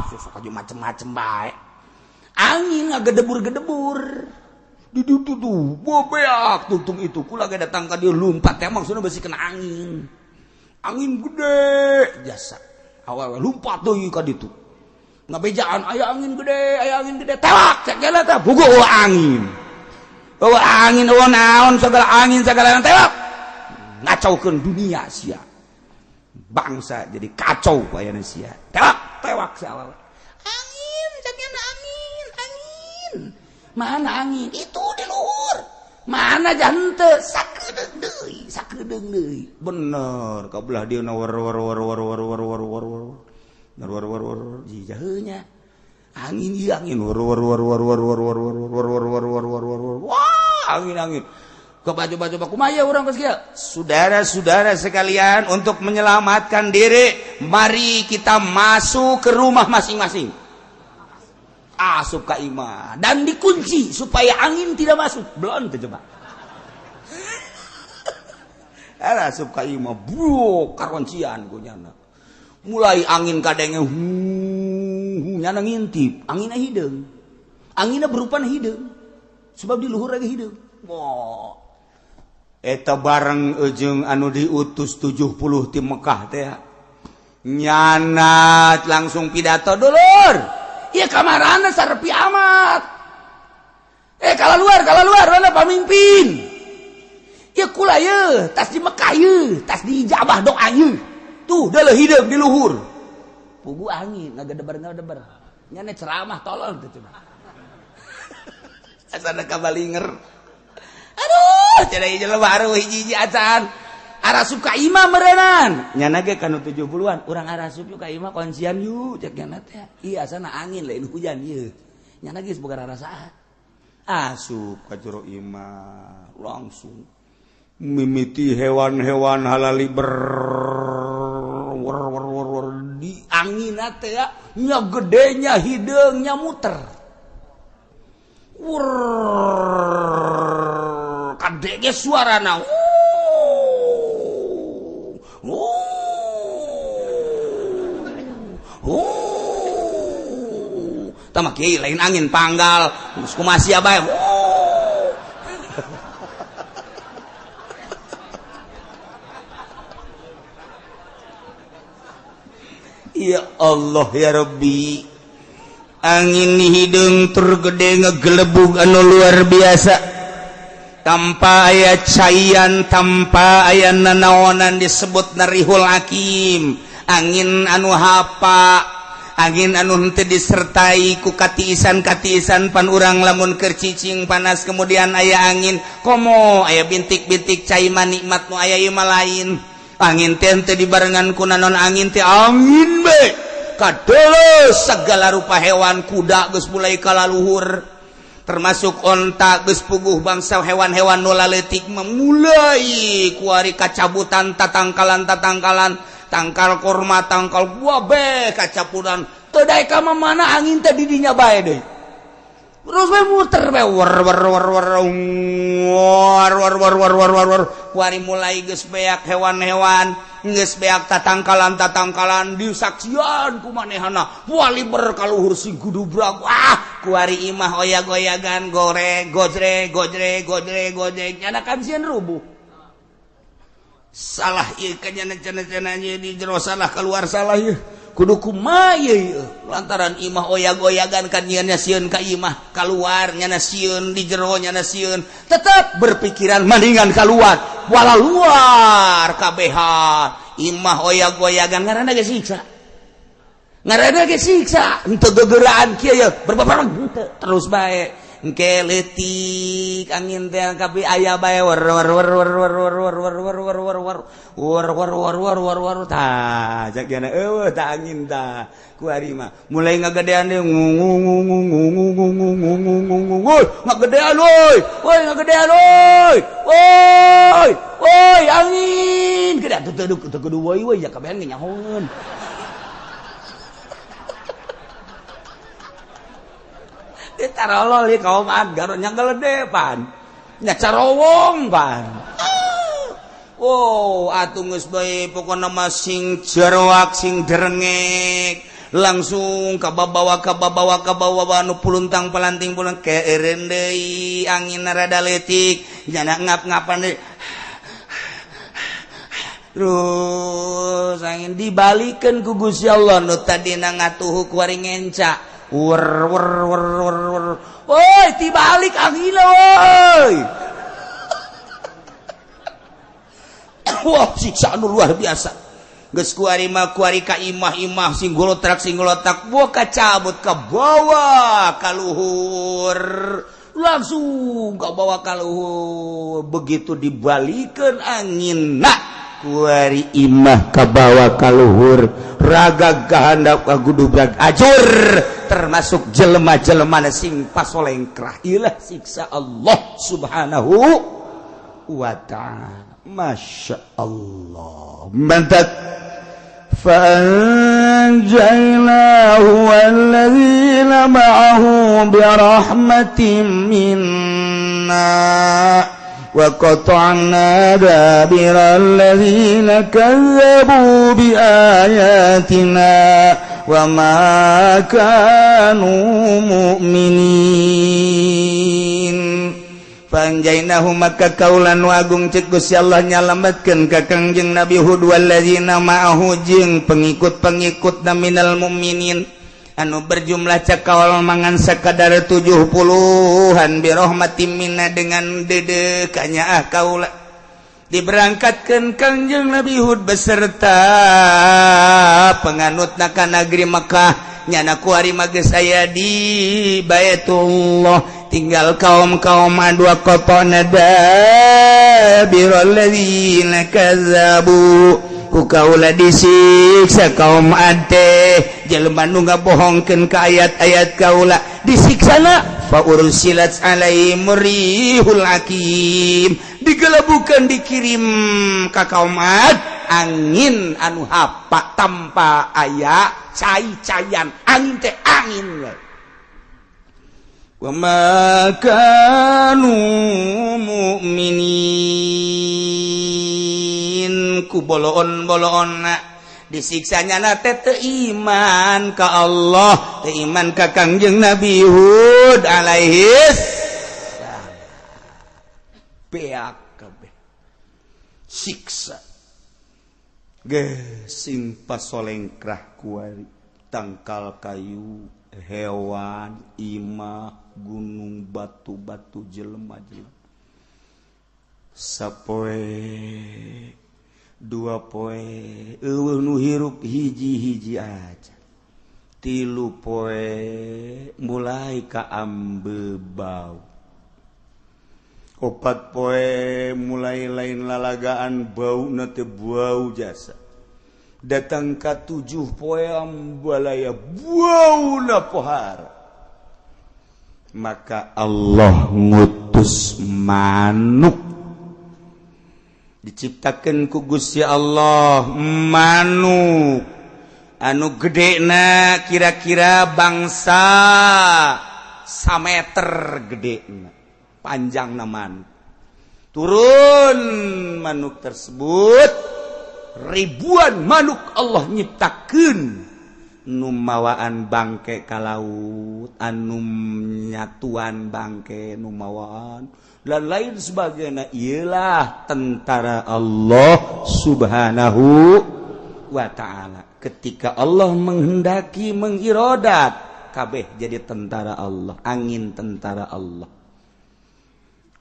susah aja macem-macem bae angin ngagedebur-gedebur di ditu tuh bobeak tuntung itu kula ge datang ka dieu lumpat teh maksudna beusi kena angin gede jasa awewe lumpat deui ka ditu ngabejaan aya angin gede tewak cek gela teh bogo angin naon sagala angin sagala tewak ngacaukeun dunia sia bangsa jadi kacau bayana sia tewak si awewe angin caknya angin mana angin itu di luhur mana jante sakedeung deui bener kabelah dia war jijaheunya angin ieu angin wah angin coba kumaya orang geus kieu saudara-saudara sekalian untuk menyelamatkan diri mari kita masuk ke rumah masing-masing asup ka imah dan dikunci supaya angin tidak masuk belum tuh coba asup ka imah bro karoncian kunyana mulai angin kadenge nyana ngintip anginna hideung anginna berupa hideung sebab di luhur lagi hideung wow eta bareng ujung anu diutus 70 ti Mekah teh nyanat langsung pidato dulur ieu kamarana sarepi amat kalau luar mana pamimpin ieu kula ieu tas di Mekah ieu tas di ijabah doa ieu tuh deuleuh hideung di luhur pugu angin ngagedebar nyana ceramah tolol teh cenah asana kabalinger aduh cenah ieu baru hiji-hiji acan arasup ka imah meureunnan nyana ge kanu 70-an urang arasup yuk ka imah konsian yuk cek nyana teh ieu asana angin lain hujan ieu nyana geus boga rarasaan asup ka jero imah langsung mimiti hewan-hewan halali di angin teh nya gedenya hideungnya muter kadege suarana tama kieu lain angin panggal geus kumaha bae ya Allah ya Rabbi angin di hideung tur gede ngegelebug anu luar biasa tanpa aya caian tanpa aya nanaonan disebut narihul hakim angin anu hapa angin anu henteu disertai ku katiisan pan urang lamun keur cicing panas kemudian aya angin komo aya bintik-bintik caiman nikmat nu aya ieu mah lain angin teh teu dibarengan ku nanon angin teh angin be kadeuleuh segala rupa hewan kuda geus mulai kalaluhur termasuk onta geus puguh bangsa hewan-hewan nu laletik memulai kuari kacabutan tatangkalan tangkal korma tangkal buah be kacapuran teu daek ka mana angin teh di dinya bae deui terus we muter we war kuari mulai geus beak hewan-hewan geus beak tatangkalan disaksian ku manehana wali berkaluhur sing gudubrak kuari imah oyag-oyagan gojreg nyana kabisian rubuh salah ieu kanyana-cenanya di jero salah keluar salah ieu kudu kumaha ieu lantaran imah oyag-oyagan kan nyana sieun ka imah keluar nyana sieun di jero nyana sieun tetep berpikiran mendingan keluar wala luar kabehan imah oyag-oyagan ngaranna ge siksa henteu gegeraan kieu ya berbabareng terus bae engke leutik angin teh kabeh aya bae war tah jakna eueuh tah angin tah kuari mah mulai ngagedean deui ngagedean woi angin gede teu kudu woi ya kabehan nyahoeun tarolol li kaum agar nya geledepan nya carowong pan atuh geus bae pokona mah sing jerwak sing derengek langsung ka babawa nu puluntang pelanting pulang keeureun deui angin rada leutik jana ngap-ngapan deui terus angin dibalikeun ku Gusti Allah nu tadina ngatuhu kuari ngenca woi tibalik angin woi wah siksa anu luar biasa geus kuari ka imah sing golotak buah kacabut ka bawah ka luhur langsung ka bawah ka luhur begitu dibalikeun anginna kuari imah ka bawah ka luhur raga gahandap ka gudubrak ajur termasuk jelema-jelema sing pasolengkrah ilah siksa Allah subhanahu wa ta'ala masya Allah mantap فأنجيناه والذين معه برحمة منا وقطعنا دابر الذين كذبوا بآياتنا وما كانوا مؤمنين Panjainahu maka kaulan wagung cek Gusti Allah nyalametkeun ka Kangjeng Nabi Hud walladzina ma'ahu jeung pengikut-pengikut minal mu'minin anu berjumlah cakaul mangan sakadar 70-an bi rahmatin minna dengan dedekanya kaula diberangkatkeun Kangjeng Nabi Hud beserta penganutna ka negeri Makkah nyana kuari mageus aya di Baitullah tinggal kaum-kaum adua qatana dabirul ladzina kazzabu ku kaula disiksa kaum ade jelema nu ngabohongkeun ka ayat-ayat kaula disiksana fa ursilat alaihim rihul hakim digelebukeun dikirim ka kaum ad angin anu hapa tanpa aya cai-caian angin teh angin wa ma kanu mu'minin ku boloon-boloonna disiksanya na teh teu iman ka Allah teu iman ka Kangjeng Nabi Hud alaihi salam beak kabeh siksa ge sing pasolengkrah kuari tangkal kayu hewan imah gunung batu-batu jelema-jelema sapoe dua poe eueuh nu hirup hiji-hiji aja 3 poe mulai ka ambebau 4 poe mulai lain lalagaan bauna teu bau jasa datang ka 7 poe ambalaya bauna pohara maka Allah ngutus manuk diciptakan ku Gusti Allah manuk anu gedena kira-kira bangsa sameter gedena panjangna manuk turun manuk tersebut ribuan manuk Allah nyiptakeun nu mawaan bangke ka laut anu nyatuan bangke nu mawaan dan lain sebagainya ialah tentara Allah subhanahu wa ta'ala. Ketika Allah menghendaki mengirodat kabeh jadi tentara Allah, angin tentara Allah,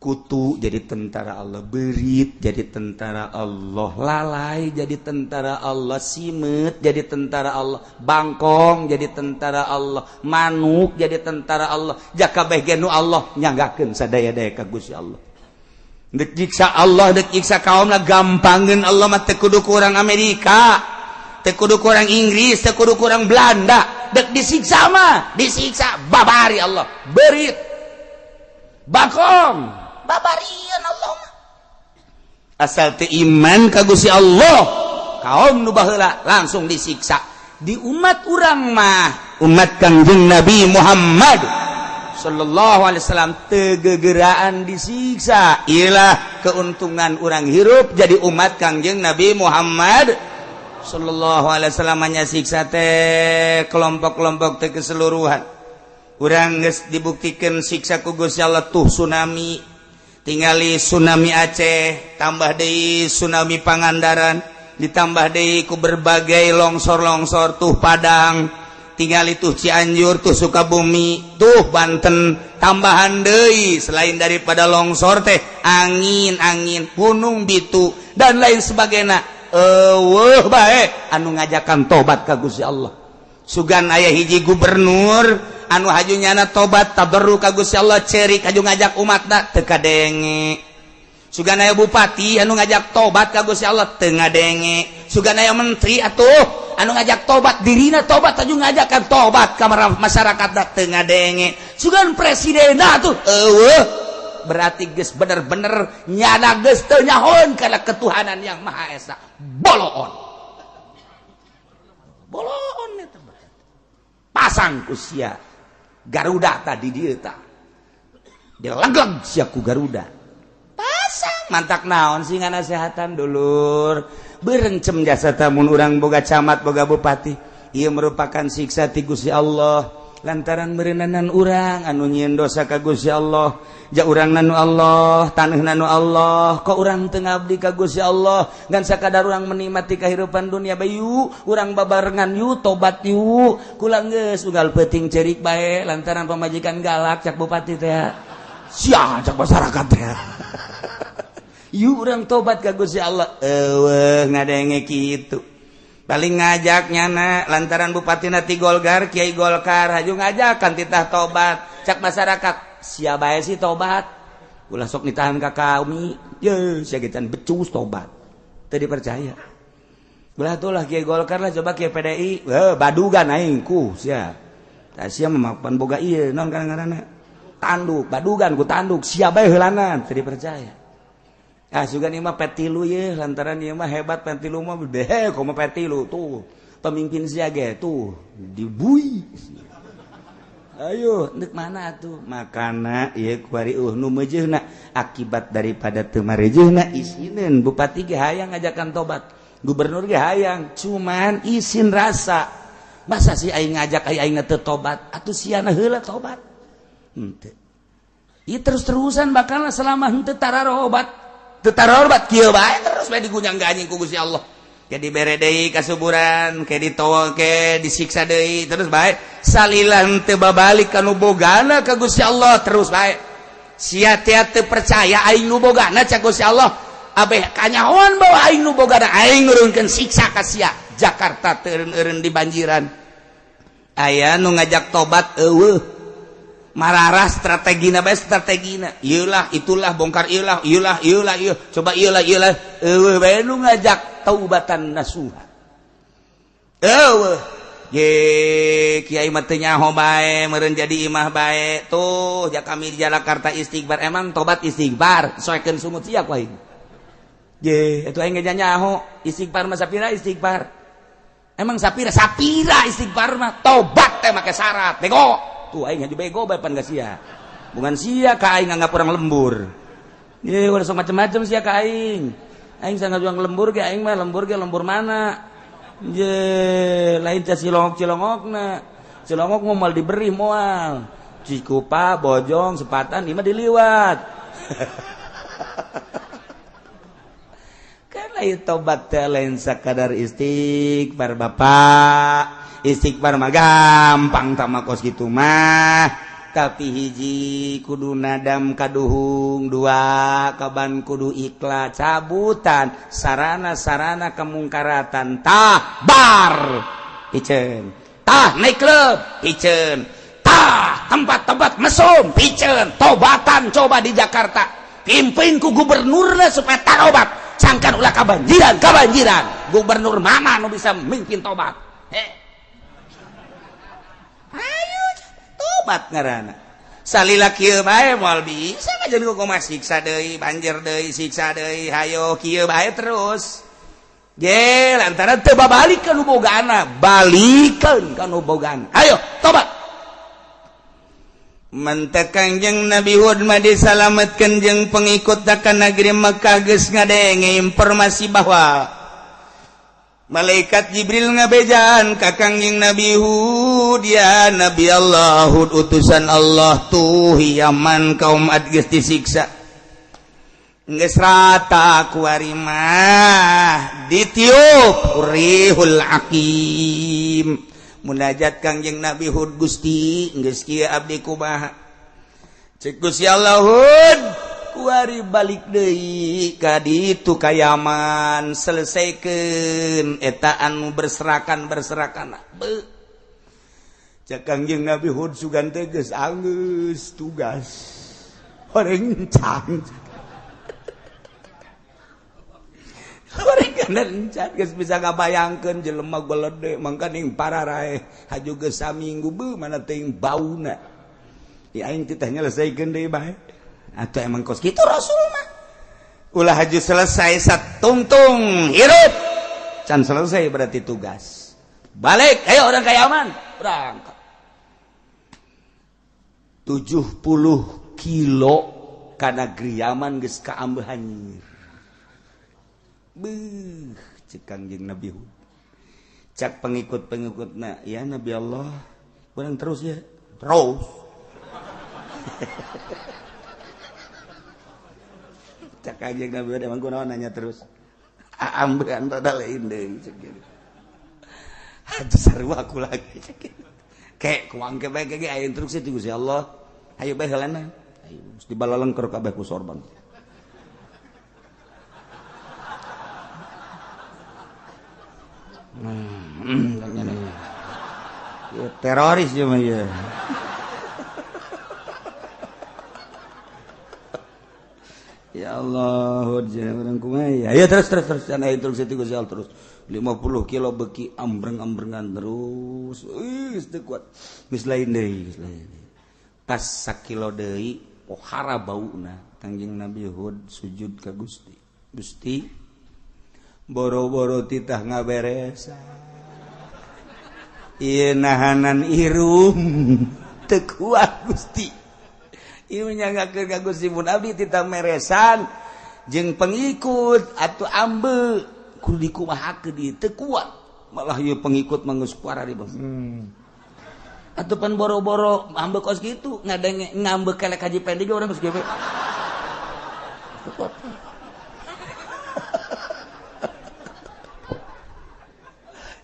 kutu jadi tentara Allah, berit jadi tentara Allah, lalai jadi tentara Allah, simet jadi tentara Allah, bangkong jadi tentara Allah, manuk jadi tentara Allah. Jakabeh genu Allah nyanggakeun sadaya-daya ka Gusti Allah. Dek nyiksa Allah, dek nyiksa kaumna gampangkeun Allah mah teu kudu ku urang Amerika, teu kudu ku urang Inggris, teu kudu ku urang Belanda. Dek disiksa mah disiksa babari Allah, berit, bangkong babarian Allah mah asal teu iman ka Gusti Allah kaum nu baheula langsung disiksa. Di umat urang mah umat Kangjeng Nabi Muhammad sallallahu alaihi wasallam teu gegeraan disiksa. Iyalah keuntungan urang hirup jadi umat Kangjeng Nabi Muhammad sallallahu alaihi wasallam. Nya siksa teh kelompok-kelompok teh keseluruhan. Urang geus dibuktikan siksa ku Gusti Allah tuh tsunami, tingali tsunami Aceh, tambah deui tsunami Pangandaran, ditambah deui ku berbagai longsor-longsor tuh Padang, tingali tuh Cianjur, tuh Sukabumi, tuh Banten, tambahan deui selain daripada longsor teh angin-angin, gunung bitu dan lain sebagainya. Eueuh bae anu ngajakan tobat ka Gusti Allah. Sugan aya hiji gubernur anu hajunyana tobat tabarruk ka Gusti Allah cerik aju ngajak umatna teu kadenge. Sugan aya bupati anu ngajak tobat ka Gusti Allah teu ngadenge. Sugan aya menteri atuh anu ngajak tobat dirina tobat aju ngajakan tobat ka masyarakat teu ngadenge. Sugan presiden atuh eueuh berarti geus bener-bener nyana geus teu nyahoan kana ketuhanan yang Maha Esa. Boloon eta pasang ku sia Garuda tadi dieu tah dilegleg sia ku Garuda pasang mantak naon sih nganasehatan dulur berencem jasa tamun urang boga camat boga bupati ieu merupakan siksa ti Gusti Allah lantaran meureunanan urang anu nyieun dosa ka Gusti Allah. Ja urang nanu Allah, taneuh nanu Allah, kok urang teu ngabdi ka Gusti Allah ngan sakadar urang menikmati kahirupan dunia bayu, urang babarengan yu tobat yu. Kula geus unggal peuting cerik bae lantaran pamajikan galak cak bupati teh. Sia cak masyarakat teh. Yu urang tobat ka Gusti Allah. Eueuh ngadenge kitu. Paling ngajak nyana lantaran bupatina ti Golkar, Kiai Golkar haju ngajakan titah tobat cak masyarakat. Sia bae sih tobat ulah sok ditahan ka kami ye sia gecan becus tobat teu dipercaya ulah tuh lah Kiai Golkar lah coba Kiai PDI badugan aing ku sia tah sia memapan boga ieu naon ngaranna tanduk badugan ku tanduk sia bae heulanan teu dipercaya. Sugan ieu mah petilu ye lantaran ieu mah hebat petilu mah behe komo petilu tuh pemimpin sia ge tuh dibui. Ayo neuk mana tuh makana ieu kuari nu meujeuhna akibat daripada teu mareujeuna isinin bupati ge hayang ngajakan tobat gubernur ge hayang cuman isin rasa masa sih aing ngajak aing teu tobat atuh siana heula tobat henteu ieu terus-terusan bakal selama henteu tararobat kieu bae terus bae digunyang anjing ku Gusti Allah. Jadi bere deui kasuburan, ke ditowo ke disiksa deui terus bae salila teu babalik kanu bogana ka Gusti Allah terus bae. Sia teh teu percaya aing nu bogana ca Gusti Allah. Abeh kanyahoan bawa aing nu bogana aing ngurunkeun siksa ka sia. Jakarta teu eureun di banjiran. Aya nu ngajak tobat eueuh. Mararah strategina bae strategina. Ieulah itulah bongkar ieulah coba ieulah eueuh bae nu ngajak taubatan nasuha. Eueuh ye Kiai mah teu nyaho bae meureun jadi imah bae tuh ja kami di Jakarta istighfar emang tobat istighfar soekeun sungut sia ku aing ye atuh aing ge nyaho istighfar mah sapira istighfar emang sapira istighfar mah tobat teh make syarat bego tuh aing haju bego bae pan geus sia bungan sia ka aing nganggap urang lembur ye udah sok macem-macem sia ka aing sangat juang lembur ge aing mah lembur mana je lain teh cilongok-cilongokna cilongok mau diberi moal Cikupa Bojong Sepatan ieu mah diliwat kan lain tobat teh lain sakadar istighfar bapak istighfar mah gampang tama kos kitu mah tapi hiji kudu nadam kaduhung dua kaban kudu ikhlas cabutan sarana kemungkaratan tah bar piceun tah naik klub piceun tah tempat-tempat mesum piceun tobatan coba di Jakarta pimpin ku gubernurna supaya tarobat sangkan ulah kabanjiran gubernur mana nu bisa mimpin tobat ayo tobat ngaranna salila kieu bae moal bisa ngajeun ku kumaha siksa deui banjir deui siksa deui hayo kieu bae terus ge lantaran teu babalikeun nu bogaana balikeun ka nu bogaana ayo tobat mentek Kangjeng Nabi Hud mah disalametkeun jeung pengikutna ka negeri Mekah geus ngadenge informasi bahwa malaikat Jibril ngabejaan ka Kangjeng Nabi Hud ya Nabi Allah Hud utusan Allah tuh Yaman kaum Ad geus disiksa geus rata ku ari mah ditiup Rihul Hakim munajat Kangjeng Nabi Hud Gusti geus kieu abdi kumaha cek Gusti Allah Hud kuari balik deui ka ditu ka Yaman selesaikeun eta anu berserakan beuh cek Kangjeng Nabi Hud sugan teh geus anggeus tugas rencang rencang geus bisa ngabayangkeun jelema golede mangka ning pararae haju geus saminggu beuh mana teuing bauna di aing teh nyelesaikeun deui bae atau emang kos gitu Rasul mah ulah haju selesai satungtung hirup can selesai berarti tugas balik ayo orang kaya Yaman berangkat 70 kilo ka negeri Yaman geus kaambeuh hanyir beuh cek Kangjeng Nabi Hud cak pengikut-pengikutna ya Nabi Allah urang terus ya terus cak Kangjeng Nabi emang kunaon nanya terus ambean rada lain deui cek kitu haju sarua aku lagi cek kitu kek kuangke bae ge aya instruksi ti Gusti Allah hayu bae heulana ayo mesti balalengker kabeh ku sorban teroris cuma ya ya Allah, jangan kumai. Ayo terus jangan instruksi itu Gusti Allah terus. 50 kilo beki ambreng-ambrengan terus. Geus teu kuat. Geus lain deui, pas 1 kilo deui pohara bauna. Kangjeng Nabi Hud sujud ka Gusti. Gusti boro-boro titah ngaberesan. Ieu nahanan irung teu kuat Gusti. Ieu nyanggakeun ka Gusti mun abdi titah meresan jeung pengikut atuh ambe kudu dikumahakeun ieu teu kuat malah ieu pengikut mah geus kuara di bos. Atuh pan boro-boro ambe kos kitu ngadenge ngambe kelek haji pendek ge urang geus gewe.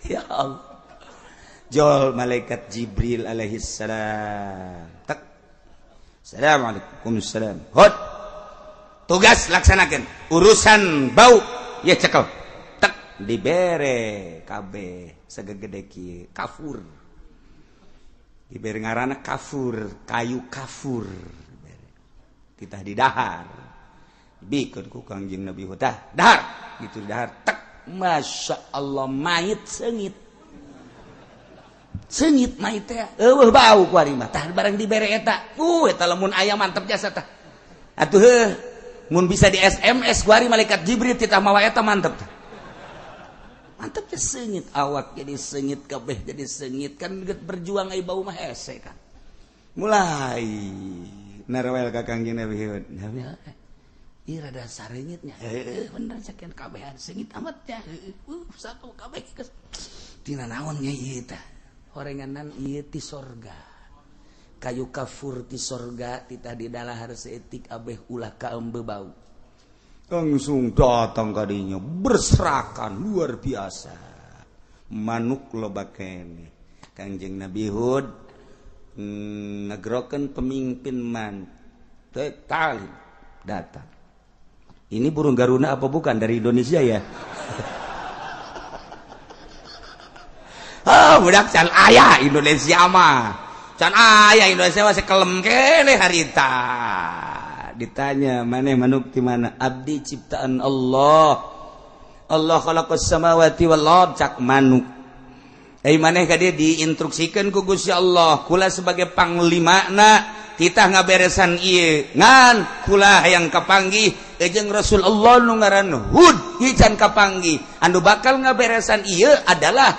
Ya Allah. Jol malaikat Jibril alaihi salam. Assalamualaikum salam. Hud. Tugas laksanakeun. Urusan bau ya cekel. Tek dibere kabeh sagegede kieu kafur. Dibere ngaranna kafur, kayu kafur. Kita didahar. Bikeun ku Kangjeng Nabi Hud. Dahar, gitu dahar. Tek. Masya Allah mayit seungit. Sengit mah teh eueuh bau ku ari mah tah barang dibere eta eta lamun aya mantep jasa tah atuh mun bisa di SMS ku ari malaikat Jibril titah mawa eta mantep mantep teh sengit awak jadi sengit kabeh jadi sengit kan geus berjuang ai bau mah hese kan mulai narwel ka Kangjeng Nabi ieu rada sareungitnya bener sakeun kabehan sengit amat ya satu kabeh tina naon nya ieu tah horenganan ieu ti sorga kayu kafur ti sorga titah di dalahar seetik abeh ulah kaembe bau langsung datang ka dinya berserakan luar biasa manuk loba kene Kangjeng Nabi Hud ngagrokeun pemimpin man teh kali datang ini burung Garuda apa bukan dari Indonesia ya budak can aya Indonesia mah can aya Indonesia mah sekelem kene harita ditanya maneh manuk di mana abdi ciptaan Allah khalaqas samawati wal ard cak manuk maneh ka dieu diinstruksikeun ku Gusti Allah kula sebagai panglimana titah ngaberesan ieu ngan kula hayang kapanggih jeung Rasulullah nu ngaran Hud ieu can kapanggih anu bakal ngaberesan ieu adalah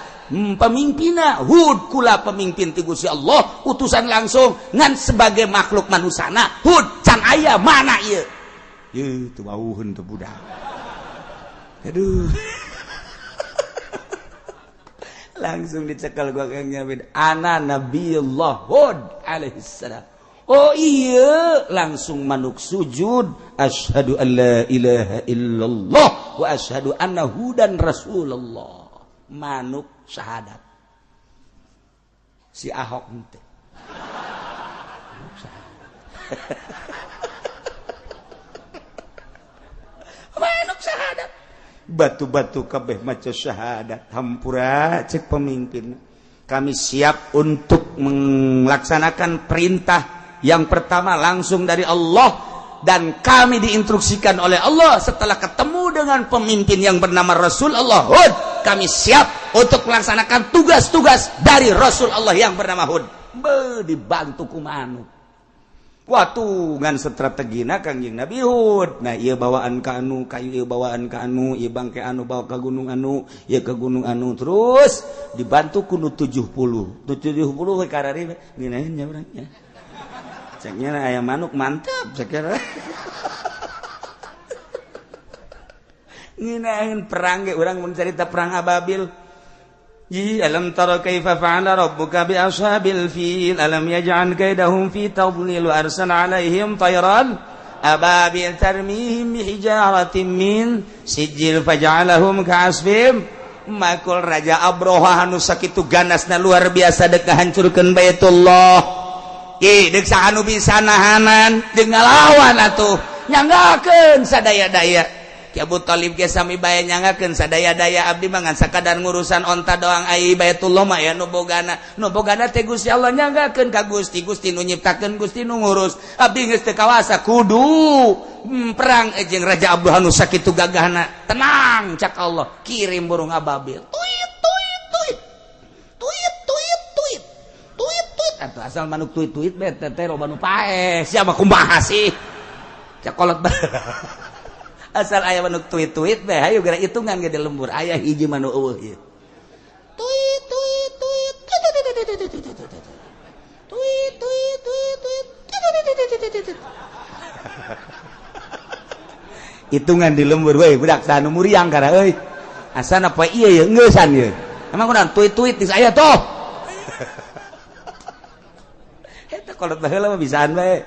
pemimpinna Hud kula pemimpin ti Gusti Allah utusan langsung ngan sebagai makhluk manusana Hud can aya mana ieu teu bauheun teu budak aduh langsung dicekel gua Kang Nyabid ana Nabiullah Hud alaihi salam oh iya langsung manuk sujud asyhadu an la ilaha illallah wa asyhadu anna hudan rasulullah manuk syahadat si Ahok ente manuk syahadat batu-batu kabeh maca syahadat hampura cek pemimpin kami siap untuk melaksanakan perintah yang pertama langsung dari Allah dan kami diinstruksikan oleh Allah setelah ketemu dengan pemimpin yang bernama Rasulullah Hud kami siap untuk melaksanakan tugas-tugas dari Rasulullah yang bernama Hud dibantu ku manuk waktu ngan strategina Kangjeng Nabi Hud nah ieu bawaan ka anu kayu ieu bawaan ka anu ieu bangke anu bawa ka gunung anu ieu ke gunung anu terus dibantu ku nu 70 we karari nginaeun nya urang nya ceknya aya manuk mantap ceknya nginaeun perang ge urang mun carita perang Ababil alam tara kaifa fa'ala rabbuka bi ashabil fil alam yaj'al kaidahum fi tadlil wa arsala 'alaihim tayran ababil tarmihim bi hijaratin min sijil faj'alahum ka'asfim makul raja Abroha anu sakitu ganasna luar biasa deuk hancurkeun Baitullah deuk saha anu bisa nahanan deuk ngalawan atuh nyanggakeun sadaya-daya Ki Abu Thalib ge sami bae nyangakeun sadaya-daya abdi mah ngan sakadar ngurusan onta doang ai Baitullah mah ya nu bogana teh Gusti Allah nyanggakeun ka Gusti nu nyiptakeun Gusti nu ngurus abdi geus teu kawasa kudu perang jeung Raja Abdullah anu sakitu gagahna tenang cak Allah kirim burung ababil tuit atuh asal manuk tuit bete teh loba nu pae sia mah kumaha sih cak kolot asal aya manuk tuit beh hayu gara hitungan ge di lembur aya hiji manuk eueuh ieu tuit hitungan di lembur we budak sanu muriang kana euy asana poe ieu ye ngeusan ye emang kunaon tuit di saya toh eta kolot baheula mah bisaan bae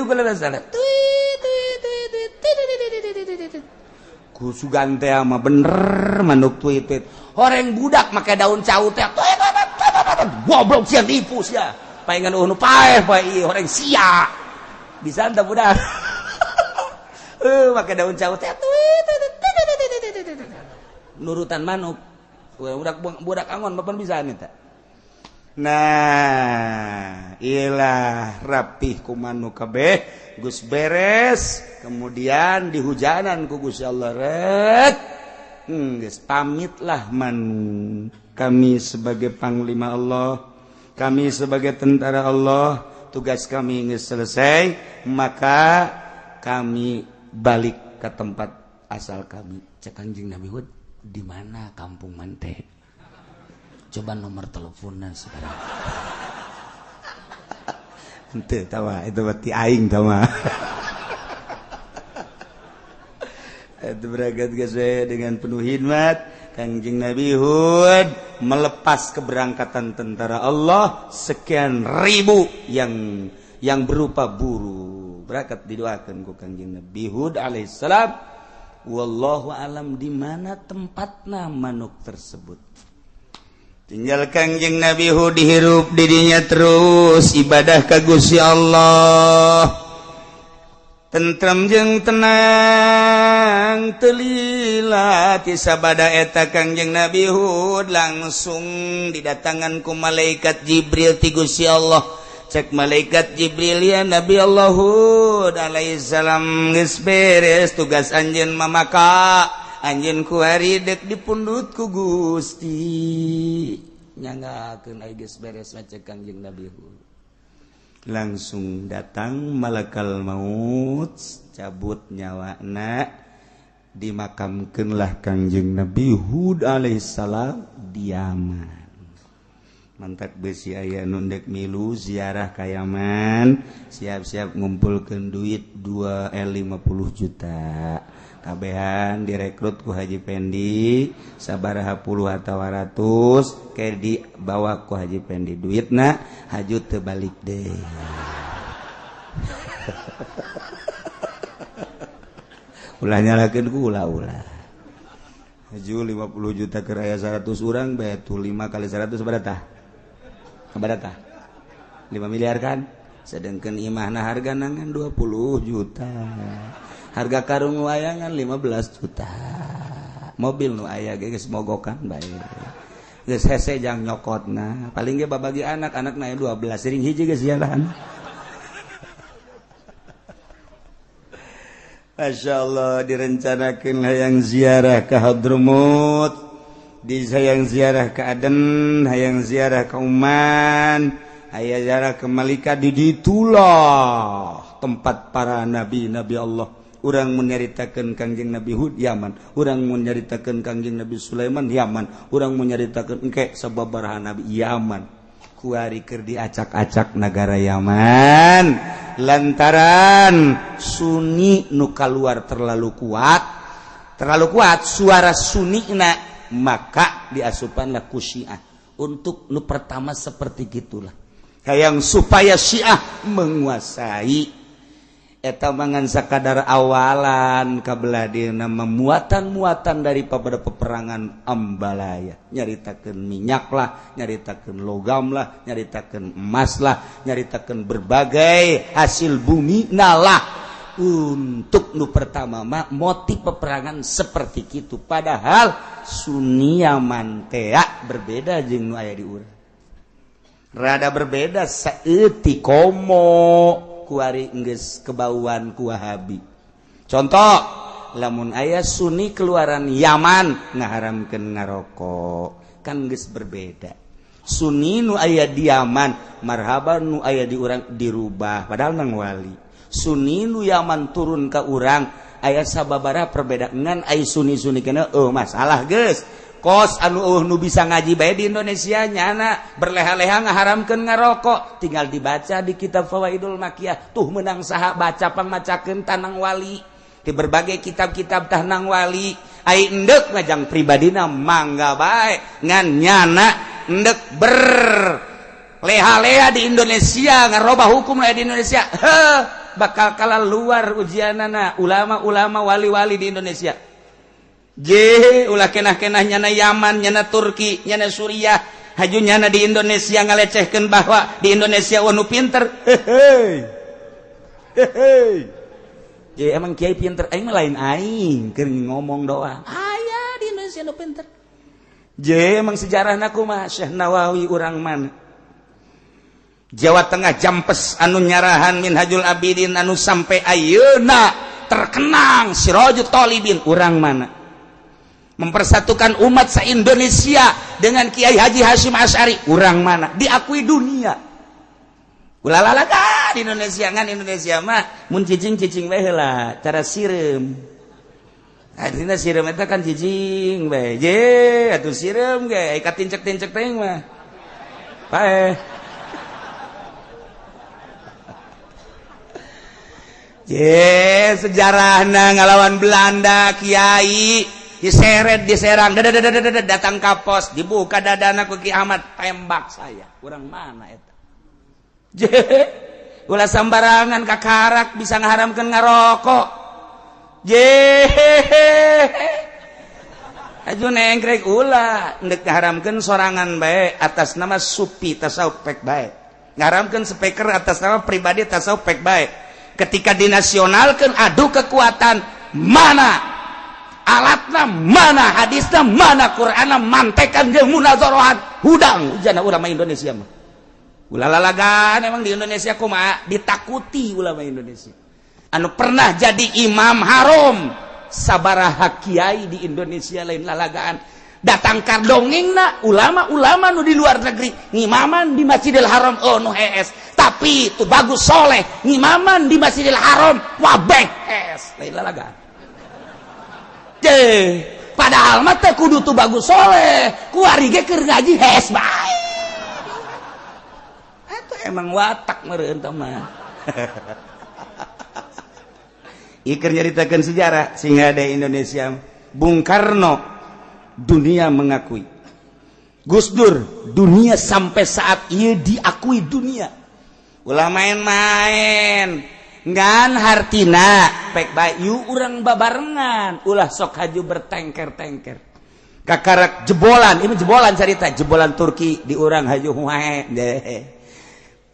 kunaon salah ku sugan teh mah bener manuk tuit horeng budak make daun cau teh goblok sia tipu sia paengan nu paeh bae ieu horeng sia bisa anda budak make daun cau teh nurutan manuk budak angon mapan bisa eta nah iyalah rapih ku manuk kabeh Gus beres kemudian dihujanan ku Gusti Allah ret geus pamitlah manuk kami sebagai panglima Allah, kami sebagai tentara Allah, tugas kami geus selesai, maka kami balik ke tempat asal kami. Cek Kangjeng Nabi Hud, di mana kampung Mante? Coba nomor teleponnya sekarang. Ente tawa, itu berarti aing tawa. Itu berangkat sesuai dengan penuh hikmat. Kangjeng Nabi Hud melepas keberangkatan tentara Allah sekian ribu yang berupa buru. Berangkat didoakan ku Kangjeng Nabi Hud alaihissalam. Wallahu alam di mana tempatna manuk tersebut. Tinggal Kangjeng Nabi Hud dihirup dirinya terus ibadah ka Gusti Allah. Tentrem jeung tenang telila ti sabada eta Kangjeng Nabi Hud langsung didatangan ku malaikat Jibril ti Gusti Allah. Cek malaikat Jibril, ya Nabi Allah Hud alaihissalam geus beres tugas anjeun mamaka, anjeun ku hari dek dipundut ku Gusti. Nyanggakeun aya geus beres cek Kangjeng Nabi Hud. Langsung datang malakal maut cabut nyawana, dimakamkeunlah Kangjeng Nabi Hud alaihissalam di Yaman. Mantak besi aya nu dek milu ziarah ka Yaman, siap-siap ngumpulkeun duit 50 juta. Kabehan direkrut ku Haji Pendi sabaraha puluh atawa ratus ke dibawa ku Haji Pendi, duitna haju teu balik deh. Ulah nyalakeun ku ulah-ulah. Haju 50 juta ke raya 100 urang betul 5 kali 100 sabaraha? Sabaraha? 5 miliar kan? Sedengkeun imahna harga nangan 20 juta. Harga karung nu aya 15 juta. Mobil nu aya ge geus mogokan bae. Geus hese jang nyokotna. Paling ge babagi anak-anakna aya 12 ring hiji geus jalan. Masyaallah direncanakeun hayang ziarah ke Hadramut, hayang ziarah ke Aden, hayang ziarah ke Oman, hayang ziarah ke Malika di ditulah tempat para nabi-nabi Allah. Urang menyaritakeun Kangjeng Nabi Hud Yaman, urang menyaritakeun Kangjeng Nabi Sulaiman Yaman, urang menyaritakeun engke sababaraha nabi Yaman. Kuari keur diacak-acak negara Yaman lantaran Sunni nu kaluar terlalu kuat suara Sunnina, maka diasupanlah ku Syiah. Untuk nu pertama seperti gitulah hayang supaya Syiah menguasai. Eta mangan sakadar awalan kabladina muatan-muatan daripada peperangan Ambalaya. Nyaritakeun minyak lah, nyaritakeun logam lah, nyaritakeun emas lah, nyaritakeun berbagai hasil bumi nalah. Untuk nu pertama mah motif peperangan seperti itu. Padahal Sunni Yaman tea berbeda jeung nu aya di urang. Rada berbeda saeutik komo. Kuari enggeus kebauan ku Wahabi. Contoh, lamun aya Sunni keluaran Yaman ngaharamkeun ngarokok, kan geus berbeda. Sunni nu aya di Yaman, marhaban nu aya di urang dirubah padahal nang wali. Sunni nu Yaman turun ka urang, aya sababaraha perbedaan aya Sunni-Sunni kana masalah geus. Kos anu nu bisa ngaji bae di Indonesia nyana berleha-leha ngaharamkeun ngarokok, tinggal dibaca di kitab Fawaidul Makiyah tuh menang saha baca pamacakeun tanang wali di berbagai kitab-kitab tanang wali. Ai endek ngajang pribadina mangga bae ngan nyana endek berleha-leha di Indonesia ngarobah hukum di Indonesia. Bakal kalah luar ujianana ulama-ulama wali-wali di Indonesia. Ulah kenah-kenah nyana Yaman, nyana Turki, nyana Suriah, haju nyana di Indonesia ngalecehkeun bahwa di Indonesia nu pinter. Emang kiai pinter, aing mah lain aing keur ngomong doang. Aya di Indonesia nu pinter. Emang sejarahna kumaha Syekh Nawawi urang mana? Jawa Tengah Jampes anu nyarahan Minhajul Abidin anu sampai ayeuna terkenang Sirajut Talibin urang mana? mempersatukan umat se-Indonesia dengan Kiai Haji Hasyim Asy'ari, urang mana diakui dunia. Ulah lalaga di Indonesia, ngan Indonesia mah mun cicing-cicing we heula cara sireum. Artinya sireum eta kan cicing we. Je atuh sireum ge aya katincek-tincek teh mah. Pae. Je sejarahna ngalawan Belanda Kiai diseret diserang datang ka pos dibuka dadana ku Ki Ahmad tembak saya. Urang mana eta? Je ulah sambarangan kakarak bisa ngaharamkeun ngarokok. Je aju nengkrek ulah endek ngaharamkeun sorangan bae atas nama supi tasawuf pek bae. Ngaharamkeun speaker atas nama pribadi tasawuf pek bae. Ketika dinasionalkan adu kekuatan mana alatna mana hadisna mana Qur'anna mantekan jeung munazarahat hudang ujana ulama Indonesia mah ulah lalagan emang di Indonesia kumaha ditakuti ulama Indonesia anu pernah jadi imam haram sabaraha kiai di Indonesia lain lalagaan datang kardongengna ulama-ulama nu di luar negeri ngimaman di Masjidil Haram nu hees tapi itu bagus soleh ngimaman di Masjidil Haram wabeh hees lain lalagaan padahal mah teh kudu tuh bagus soleh kuari ge keur ngaji hees bae eta emang watak meureun tah mah ikeur nyaritakeun sejarah sehingga ada Indonesia Bung Karno dunia mengakui Gus Dur dunia sampai saat ini diakui dunia ulah main-main ngan hartina pek bae yu urang babarengan ulah sok haju bertengker-tengker kakarak jebolan ini jebolan cerita jebolan Turki di urang haju wae deh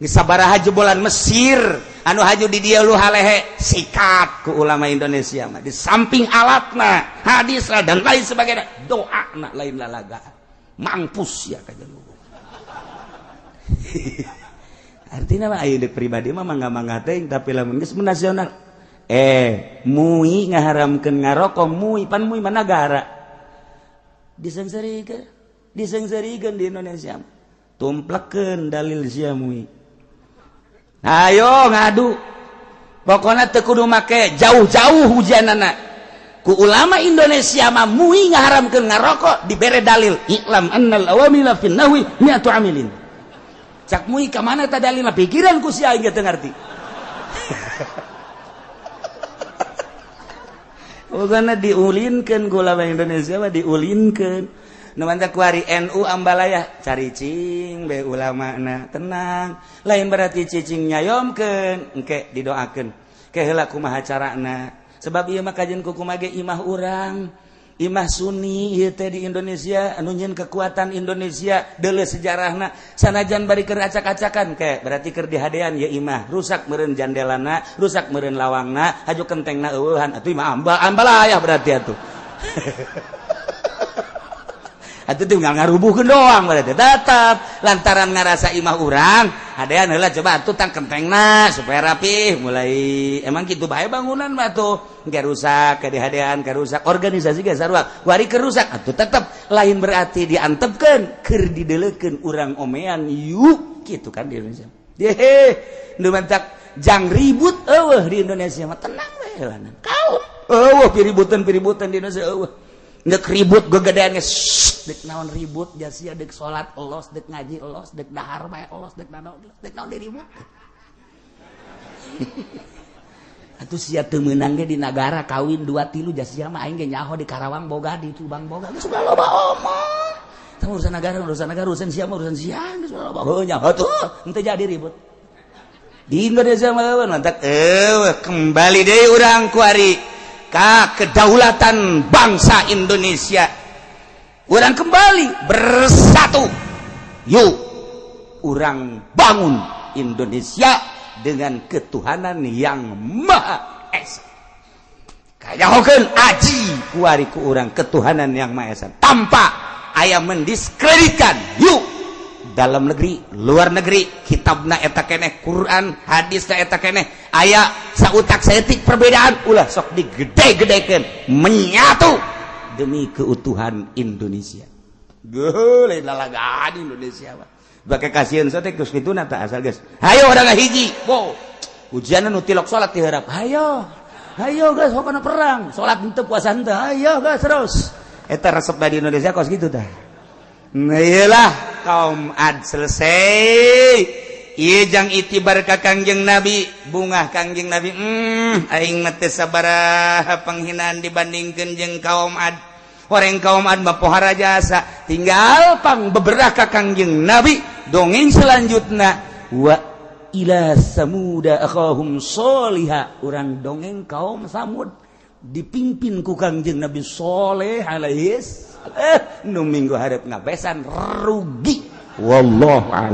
sabaraha jebolan Mesir anu haju di dieu lu halehe sikat ku ulama Indonesia mah di samping alatna hadisna dan lain sebagainya doana lain lalaga mampus ya kajen artinya mah aya pribadi mah mangga-mangga teh tapi lamun geus nasional mui ngaharamkeun ngarokok mui pan mui mah nagara disengsarikeun di Indonesia tumplekeun dalil sia mui ayo ngadu pokoknya teu kudu make jauh-jauh hujanana ku ulama Indonesia mah mui ngaharamkeun ngarokok dibere dalil iklam annal awamila fin nahwi mi'atu amilin cak mui ka mana ta dalilna pikiran ku sia aing teu ngarti pokona diulinkeun ku ulama Indonesia mah diulinkeun nu mantap kuari NU ambalaya caricing be ulamana tenang lain berarti cicing nyayomkeun engke didoakeun ke heula kumaha carana sebab ieu mah kajen kumaha ge imah urang imah Sunni ieu teh di Indonesia anu nyeun kekuatan Indonesia deuleu sejarahna sanajan bari keur acak-acakan ke berarti keur dihadean ya imah rusak meureun jandelana rusak meureun lawangna haju kentengna eueuhan atuh imah ambalaya berarti atuh atuh teh ngarubuhkeun doang berarti tetep lantaran ngarasa imah urang hadean heula coba atuh tang kentengna supaya rapih mulai emang kitu bae bangunan mah tuh ge rusak ke dihadean ke rusak organisasi ge sarua wari keur rusak atuh tetep lain berarti diantepkeun keur dideuleukeun urang omean yuk kitu kan di Indonesia nu mantak jang ribut eueuh di Indonesia mah tenang we heula kaum eueuh piributan di Indonesia eueuh dek ribut gegedean geus dek naon ribut jasia dek salat elos dek ngaji elos dek dahar bae elos dek naon diribut atuh sia teu meunang ge di nagara kawin 2-3 jasia mah aing ge nyaho di Karawang boga di Subang boga geus sudah loba omong tah urusan negara urusan sia mah urusan sia geus loba heuh nyaho tuh henteu jadi ribut di Indonesia mah mantap kembali deui urang ku ari ka kedaulatan bangsa Indonesia urang kembali bersatu yuk urang bangun Indonesia dengan ketuhanan yang Maha Esa kayahokeun aji kuari ku urang ketuhanan yang Maha Esa tanpa aya mendiskreditkan yuk dalam negeri luar negeri kitabna eta keneh Quran hadisna eta keneh aya sautak saeutik perbedaan ulah sok digede-gedekeun menyatu demi keutuhan Indonesia. Geuleuh lalagaan Indonesia mah. Bake kasieun sote geus kituna tah asal geus. Hayo urang hiji. Wow. Ujianna nu tilok salat ti harap. Hayo. Hayo geus hokana perang. Salat henteu puasa henteu. Hayo geus terus. Eta resep di Indonesia kos gitu tah. Nah iyalah kaum Ad selesai. Ieu jang itibar ka Kangjeng Nabi, bungah Kangjeng Nabi. Aing mah teu sabaraha panghinaan dibandingkeun jeung kaum Ad. Horeng kaum Ad mah pohara jasa, tinggal pang beberah ka Kangjeng Nabi. Dongeng selanjutna wa ila samuda akhahum sholiha, urang dongeng kaum Samud dipimpin ku Kangjeng Nabi Shalih alaihi nu minggu hareup ngabesan rugi wallahu a'lam.